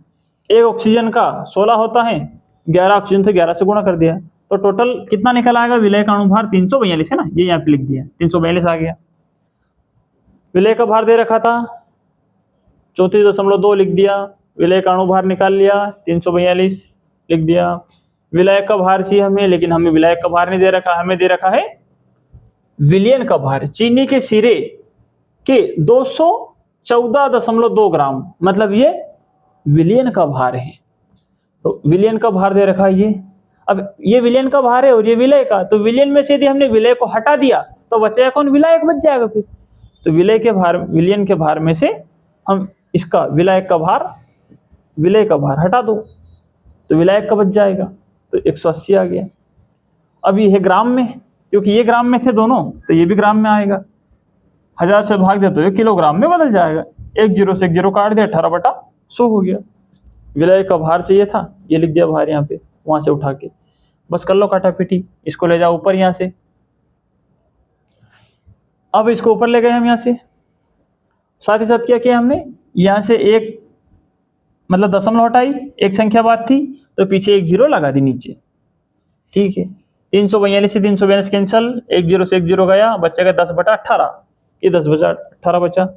एक ऑक्सीजन का 16 होता है, 11 ऑक्सीजन से 11 से गुणा कर दिया, तो टोटल कितना निकल आएगा। विलय का अणुभार 342 है ना, ये यहाँ पे लिख दिया 342 आ गया। विलय का भार दे रखा था 34.2 लिख दिया, विलय का अणुभार निकाल लिया 342 लिख दिया। विलय का भार चाहिए हमें, लेकिन हमें विलय का भार नहीं दे रखा, हमें दे रखा है विलयन का भार। चीनी के सिरे के 214.2 ग्राम, मतलब ये विलयन का भार है, तो विलयन का भार दे रखा है ये। अब ये विलयन का भार है और ये विलय का, तो विलयन में से यदि हमने विलय को हटा दिया तो बचेगा कौन, विलायक बच जाएगा फिर। तो विलय के भार, विलयन के भार में से हम इसका विलायक का भार, विलय का भार हटा दो तो विलायक का बच जाएगा, तो 180 आ गया। अब ये है ग्राम में, क्योंकि ये ग्राम में थे दोनों तो ये भी ग्राम में आएगा। 1000 से भाग दे तो ये किलोग्राम में बदल जाएगा, 1 0 से 1 0 काट दिया, 18/100 हो गया। विलय का भार चाहिए था, ये लिख दिया भार यहाँ पे, वहां से उठा के बस कर लो काटापीटी, इसको ले जाओ ऊपर यहाँ से। अब इसको ऊपर ले गए हम यहाँ से, साथ ही साथ क्या किया हमने, यहाँ से एक मतलब दशमलव हटाई, एक संख्या बात थी तो पीछे 1 0 लगा दी नीचे। ठीक है, 342 से 342 कैंसल, 1 0 से 1 0 गया, बचेगा 10/18, ये 10/18 बचा।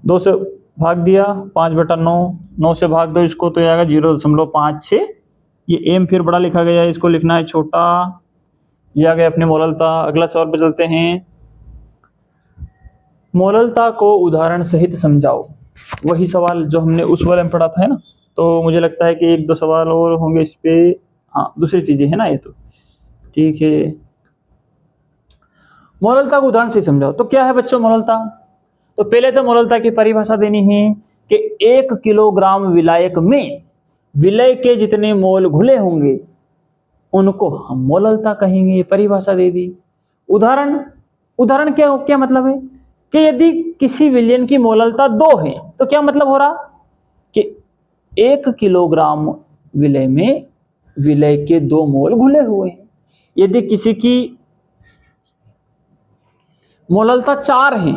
2 से भाग दिया 5/9, 9 से भाग दो इसको तो आएगा 0.56। ये एम फिर बड़ा लिखा गया है, इसको लिखना है छोटा। ये आ गया अपनी मोललता। अगला सवाल पे चलते हैं, मोललता को उदाहरण सहित समझाओ। वही सवाल जो हमने उस वाले में पढ़ा था है ना, तो मुझे लगता है कि 1-2 सवाल और होंगे इस पे। हाँ दूसरी चीजें है ना ये, तो ठीक है। मोललता को उदाहरण सहित समझाओ, तो क्या है बच्चों मोललता। तो पहले तो मोललता की परिभाषा देनी है कि 1 किलोग्राम विलायक में विलय के जितने मोल घुले होंगे उनको हम मोललता कहेंगे, ये परिभाषा दे दी। उदाहरण क्या मतलब है कि यदि किसी विलयन की मोललता 2 है तो क्या मतलब हो रहा कि 1 किलोग्राम विलय में विलय के 2 मोल घुले हुए हैं। यदि किसी की मोललता 4 है,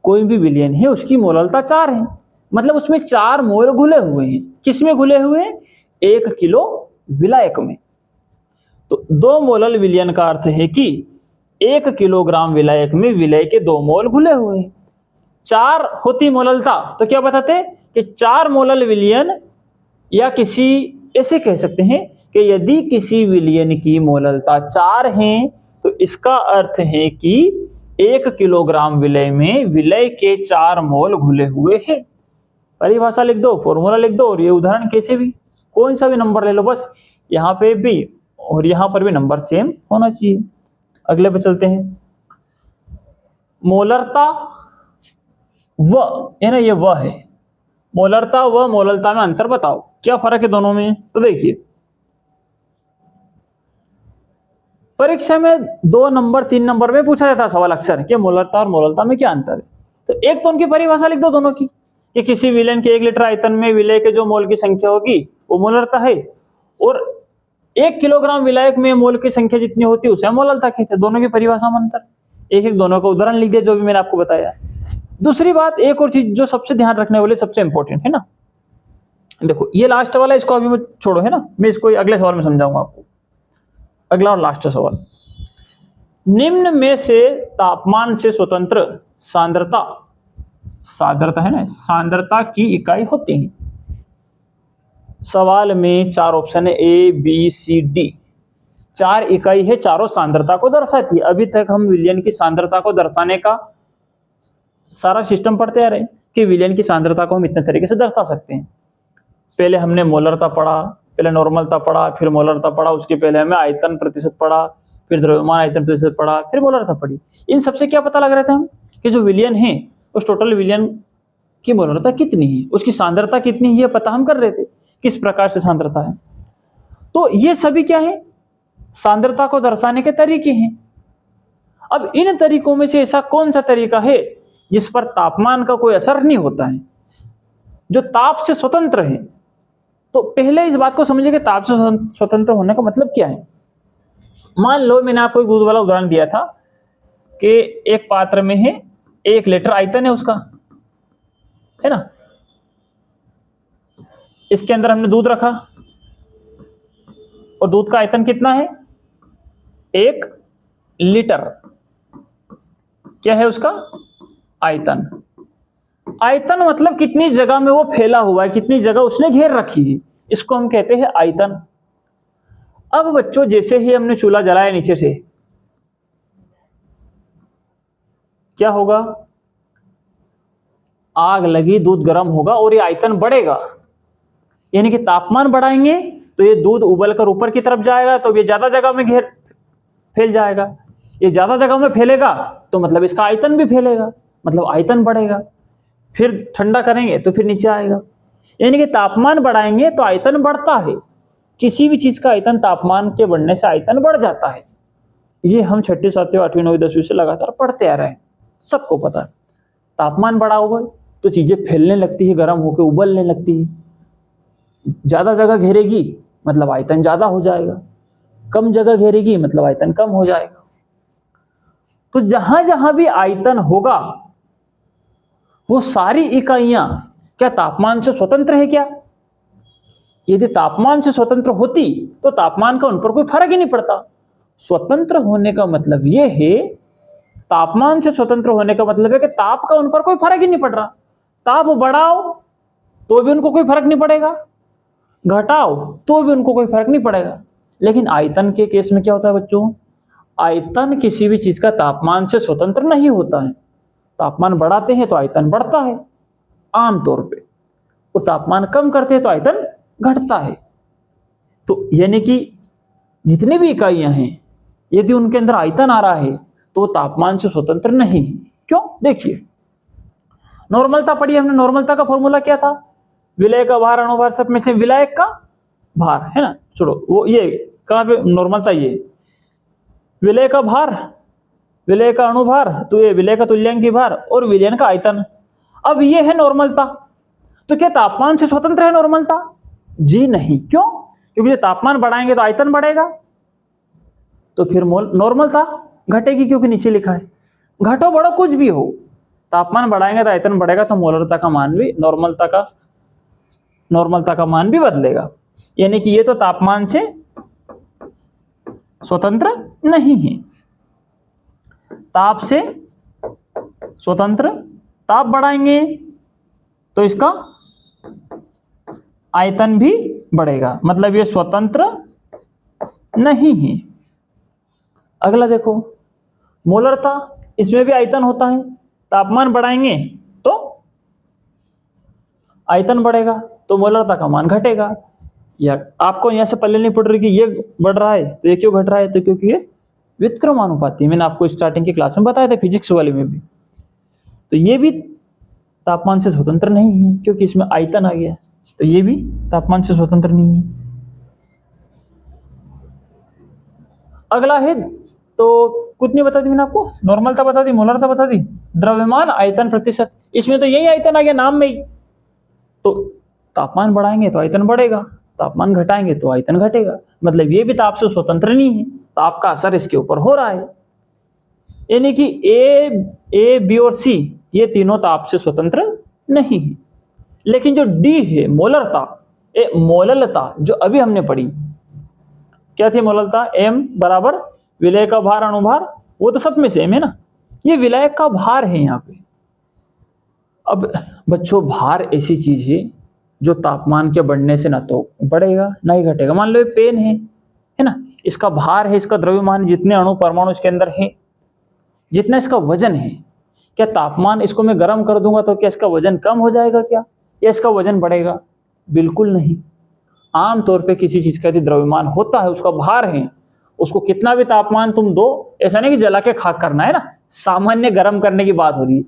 कोई भी विलयन है उसकी मोललता 4 है, मतलब उसमें 4 मोल घुले हुए हैं। किसमें घुले हुए हैं, 1 किलो विलायक में। तो 2 मोलल विलयन का अर्थ है कि 1 किलोग्राम विलायक में विलय के 2 मोल घुले हुए हैं। 4 होती मोललता, तो क्या बताते कि 4 मोलल विलयन, या किसी ऐसे कह सकते हैं कि यदि किसी विलयन की मोललता 4 है तो इसका अर्थ है कि 1 किलोग्राम विलय में विलय के 4 मोल घुले हुए हैं। परिभाषा लिख दो, फॉर्मूला लिख दो, और ये उदाहरण कैसे भी कौन सा भी नंबर ले लो, बस यहाँ पे भी और यहाँ पर भी नंबर सेम होना चाहिए। अगले पे चलते हैं। मोलरता व, है ना, ये व है। मोलरता व मोललता में अंतर बताओ, क्या फर्क है दोनों में। तो देखिए, परीक्षा में 2 नंबर 3 नंबर में पूछा जाता है सवाल अक्सर कि मोलरता और मोललता में क्या अंतर है। तो एक तो उनकी परिभाषा लिख दो दोनों की, कि किसी विलयन के 1 लीटर आयतन में विलय के जो मोल की संख्या होगी वो मोलरता है, और 1 किलोग्राम विलायक में मोल की संख्या जितनी होती है उसे मोललता कहते हैं। दोनों की परिभाषा में अंतर, एक एक दोनों का उदाहरण लिख दिया जो भी मैंने आपको बताया। दूसरी बात, एक और चीज जो सबसे ध्यान रखने वाली, सबसे इंपॉर्टेंट है ना, देखो ये लास्ट वाला, इसको अभी मत छोड़ो, है ना, मैं इसको अगले सवाल में समझाऊंगा आपको। अगला और लास्ट सवाल, निम्न में से तापमान से स्वतंत्र सांद्रता, सांद्रता है ना, सांद्रता की इकाई होती है। सवाल में 4 ऑप्शन है, ए बी सी डी, 4 इकाई है, चारों सांद्रता को दर्शाती है। अभी तक हम विलयन की सांद्रता को दर्शाने का सारा सिस्टम पढ़ते आ रहे हैं कि विलयन की सांद्रता को हम इतने तरीके से दर्शा सकते हैं। पहले हमने मोलरता पढ़ा, पहले नॉर्मलता पढ़ा, फिर मोलरता पढ़ा, उसके पहले हमें आयतन प्रतिशत पढ़ा, फिर द्रव्यमान आयतन प्रतिशत पढ़ा, फिर मोलरता पढ़ी। इन सबसे क्या पता लग रहा था हम कि जो विलयन है उस टोटल विलयन की मोलरता कितनी है, उसकी सांद्रता कितनी है, ये पता हम कर रहे थे, किस प्रकार से सांद्रता है। तो ये सभी क्या है, सांद्रता को दर्शाने के तरीके हैं। अब इन तरीकों में से ऐसा कौन सा तरीका है जिस पर तापमान का कोई असर नहीं होता है, जो ताप से स्वतंत्र है। तो पहले इस बात को समझिए कि ताप से स्वतंत्र होने का मतलब क्या है। मान लो मैंने आपको एक दूध वाला उदाहरण दिया था कि एक पात्र में है 1 लीटर आयतन है उसका, है ना, इसके अंदर हमने दूध रखा और दूध का आयतन कितना है, 1 लीटर। क्या है उसका आयतन। आयतन मतलब कितनी जगह में वो फैला हुआ है, कितनी जगह उसने घेर रखी है, इसको हम कहते हैं आयतन। अब बच्चों, जैसे ही हमने चूल्हा जलाया नीचे से, क्या होगा, आग लगी, दूध गर्म होगा और ये आयतन बढ़ेगा, यानी कि तापमान बढ़ाएंगे तो ये दूध उबल कर ऊपर की तरफ जाएगा, तो ये ज्यादा जगह में फैल जाएगा। ये ज्यादा जगह में फैलेगा तो मतलब इसका आयतन भी फैलेगा, मतलब आयतन बढ़ेगा। फिर ठंडा करेंगे तो फिर नीचे आएगा, यानी कि तापमान बढ़ाएंगे तो आयतन बढ़ता है। किसी भी चीज का आयतन तापमान के बढ़ने से आयतन बढ़ जाता है। ये हम 6ठी 7वीं 8वीं 9वीं 10वीं से लगातार पढ़ते आ रहे हैं, सबको पता है। तापमान बढ़ा होगा तो चीजें फैलने लगती है, गर्म होकर उबलने लगती है। ज्यादा जगह घेरेगी मतलब आयतन ज्यादा हो जाएगा, कम जगह घेरेगी मतलब आयतन कम हो जाएगा। तो जहां जहां भी आयतन होगा वो सारी इकाइयां क्या तापमान से स्वतंत्र है क्या? यदि तापमान से स्वतंत्र होती तो तापमान का उन पर कोई फर्क ही नहीं पड़ता। स्वतंत्र होने का मतलब यह है, तापमान से स्वतंत्र होने का मतलब है कि ताप का उन पर कोई फर्क ही नहीं पड़ रहा। ताप बढ़ाओ तो भी उनको कोई फर्क नहीं पड़ेगा, घटाओ तो भी उनको कोई फर्क नहीं पड़ेगा। लेकिन आयतन के केस में क्या होता है बच्चों, आयतन किसी भी चीज का तापमान से स्वतंत्र नहीं होता है। तापमान बढ़ाते हैं तो आयतन बढ़ता है आमतौर पे, और तापमान कम करते हैं तो आयतन घटता है। तो यानी कि जितनी भी इकाइयां हैं यदि उनके अंदर आयतन आ रहा है तो तापमान से स्वतंत्र नहीं है। क्यों? देखिए, नॉर्मलता पढ़ी हमने। नॉर्मलता का फॉर्मूला क्या था, विलय का भार अणुभार सब में से विलायक का भार, है ना। छोड़ो वो, ये कहां पे नॉर्मलता, ये विलय का भार, विलय का अणुभार, तो ये विलय का तुल्यांकी भार और विलयन का आयतन। अब ये है नॉर्मलता। तो क्या तापमान से स्वतंत्र है नॉर्मलता? जी नहीं। क्यों? क्योंकि तापमान बढ़ाएंगे तो आयतन बढ़ेगा, तो फिर नॉर्मलता घटेगी, क्योंकि नीचे लिखा है घटो बढ़ो कुछ भी हो, तापमान बढ़ाएंगे तो आयतन बढ़ेगा, तो मोलरता का मान भी, नॉर्मलता का मान भी बदलेगा। यानी कि ये तो तापमान से स्वतंत्र नहीं है। ताप से स्वतंत्र, ताप बढ़ाएंगे तो इसका आयतन भी बढ़ेगा, मतलब ये स्वतंत्र नहीं है। अगला देखो, मोलरता, इसमें भी आयतन होता है। तापमान बढ़ाएंगे तो आयतन बढ़ेगा, तो मोलरता का मान घटेगा। या आपको यहां से पल्ले नहीं पड़ रही कि ये बढ़ रहा है तो ये क्यों घट रहा है, तो क्योंकि ये व्युत्क्रमानुपाती है। मैंने आपको स्टार्टिंग की क्लास में बताया था, फिजिक्स वाले में भी। तो ये भी तापमान से स्वतंत्र नहीं है क्योंकि इसमें आयतन आ गया, तो ये भी तापमान से स्वतंत्र नहीं है। अगला है, तो कितनी बता दी मैंने आपको, नॉर्मलता बता दी, मोलरता बता दी, द्रव्यमान आयतन प्रतिशत, इसमें तो यही आयतन आ गया नाम में ही। तो तापमान बढ़ाएंगे तो आयतन बढ़ेगा, तापमान घटाएंगे तो आयतन घटेगा, मतलब ये भी ताप से स्वतंत्र नहीं है। ताप का असर इसके ऊपर हो रहा है, यानी कि ए बी और सी ये तीनों ताप से स्वतंत्र नहीं है। लेकिन जो डी है मोलरता, मोललता, जो अभी हमने पढ़ी, क्या थी मोललता, एम बराबर विलय का भार अणुभार, वो तो सब में सेम है ना, ये विलय का भार है यहाँ पे। अब बच्चों, भार ऐसी चीज है जो तापमान के बढ़ने से ना तो बढ़ेगा ना ही घटेगा। मान लो ये पेन है ना, इसका भार है, इसका द्रव्यमान, जितने अणु परमाणु इसके अंदर है, जितना इसका वजन है, क्या तापमान इसको मैं गर्म कर दूंगा तो क्या इसका वजन कम हो जाएगा क्या, या इसका वजन बढ़ेगा? बिल्कुल नहीं। आमतौर पे किसी चीज का यदि द्रव्यमान होता है, उसका भार है, उसको कितना भी तापमान तुम दो, ऐसा नहीं कि जला के खाक करना है ना, सामान्य गर्म करने की बात हो रही है।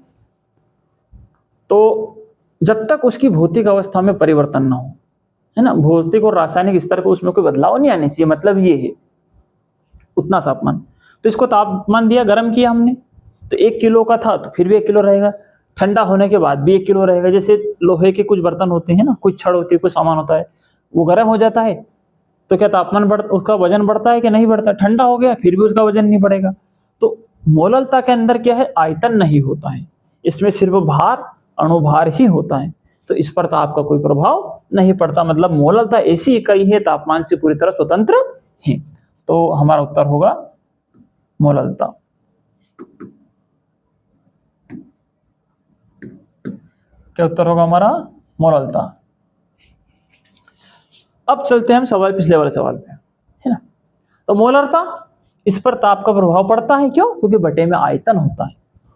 तो जब तक उसकी भौतिक अवस्था में परिवर्तन ना हो, है ना, भौतिक और रासायनिक स्तर पर उसमें कोई बदलाव नहीं आने चाहिए, मतलब ये है उतना तापमान। तो इसको तापमान दिया, गर्म किया हमने, तो 1 किलो का था तो फिर भी 1 किलो रहेगा, ठंडा होने के बाद भी 1 किलो रहेगा। जैसे लोहे के कुछ बर्तन होते हैं ना, कुछ छड़ होती है, कुछ सामान होता है, वो गर्म हो जाता है तो क्या तापमान उसका वजन बढ़ता है कि नहीं बढ़ता? ठंडा हो गया फिर भी उसका वजन नहीं बढ़ेगा। तो मोललता के अंदर क्या है, आयतन नहीं होता है, इसमें सिर्फ भार अणुभार ही होता है, तो इस पर ताप का कोई प्रभाव नहीं पड़ता। मतलब मोललता ऐसी इकाई है तापमान से पूरी तरह स्वतंत्र है। तो हमारा उत्तर होगा मोललता। क्या उत्तर होगा हमारा? मोललता। अब चलते हैं हम सवाल, पिछले वाले सवाल पे, है ना। तो मोलरता, इस पर ताप का प्रभाव पड़ता है, क्यों? क्योंकि बटे में आयतन होता है।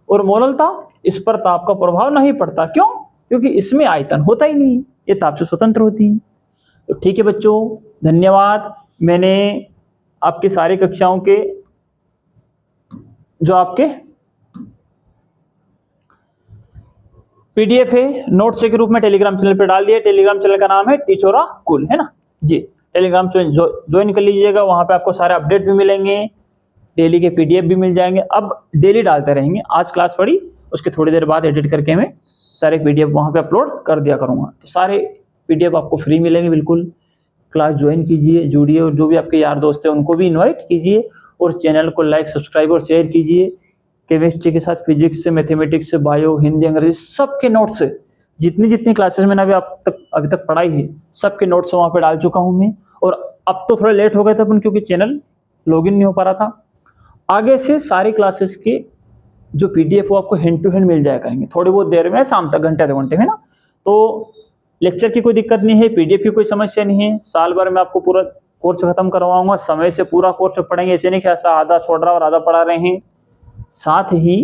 और मोललता, इस पर ताप का प्रभाव नहीं पड़ता, क्यों? क्योंकि इसमें आयतन होता ही नहीं, ये ताप से स्वतंत्र होती है। तो ठीक है बच्चों, धन्यवाद। मैंने आपकी सारी कक्षाओं के जो आपके पीडीएफ है नोट्स के रूप में टेलीग्राम चैनल पे डाल दिया। टेलीग्राम चैनल का नाम है टीचोरा कुल, है ना जी। टेलीग्राम ज्वाइन कर लीजिएगा, वहां पे आपको सारे अपडेट भी मिलेंगे, डेली के पीडीएफ भी मिल जाएंगे। अब डेली डालते रहेंगे, आज क्लास पढ़ी उसके थोड़ी देर बाद एडिट करके मैं सारे पीडीएफ वहां पे अपलोड कर दिया करूंगा। तो सारे पीडीएफ आपको फ्री मिलेंगे बिल्कुल। क्लास ज्वाइन कीजिए, जुड़िए, और जो भी आपके यार दोस्त हैं उनको भी इन्वाइट कीजिए, और चैनल को लाइक, सब्सक्राइब और शेयर कीजिए। केमिस्ट्री के साथ फिजिक्स से, मैथमेटिक्स से, बायो, हिंदी, अंग्रेजी, सबके नोट्स, जितनी क्लासेस मैंने अभी तक पढ़ाई है, सबके नोट्स वहाँ पे डाल चुका हूँ मैं। और अब तो थोड़ा लेट हो गए थे अपन, क्योंकि चैनल लॉगिन नहीं हो पा रहा था। आगे से सारी क्लासेस के जो पीडीएफ वो आपको हैंड टू हैंड मिल जाया करेंगे, थोड़ी बहुत देर में, शाम तक, घंटे 2 घंटे में ना। तो लेक्चर की कोई दिक्कत नहीं है, पीडीएफ की कोई समस्या नहीं है। साल भर में आपको पूरा कोर्स खत्म करवाऊंगा, समय से पूरा कोर्स पढ़ेंगे, ऐसे नहीं कि ऐसा आधा छोड़ रहा और आधा पढ़ा रहे हैं। साथ ही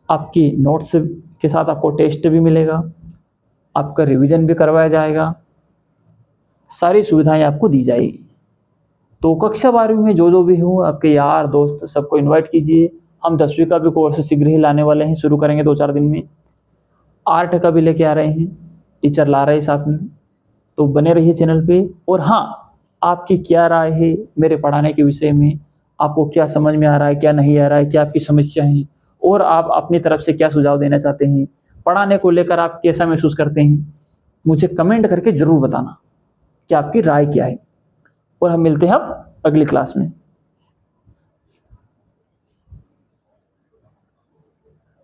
आपकी नोट्स के साथ आपको टेस्ट भी मिलेगा, आपका रिवीजन भी करवाया जाएगा, सारी सुविधाएं आपको दी जाएगी। तो कक्षा 12वीं में जो भी हो, आपके यार दोस्त सबको इनवाइट कीजिए। हम 10वीं का भी कोर्स शीघ्र ही लाने वाले हैं, शुरू करेंगे 2-4 दिन में। आर्ट का भी लेके आ रहे हैं, टीचर ला रहे हैं साथ में। तो बने रहिए चैनल पे। और हाँ, आपकी क्या राय है मेरे पढ़ाने के विषय में, आपको क्या समझ में आ रहा है, क्या नहीं आ रहा है, क्या आपकी समस्या है, और आप अपनी तरफ से क्या सुझाव देना चाहते हैं, पढ़ाने को लेकर आप कैसा महसूस करते हैं, मुझे कमेंट करके जरूर बताना कि आपकी राय क्या है। और हम मिलते हैं अब अगली क्लास में।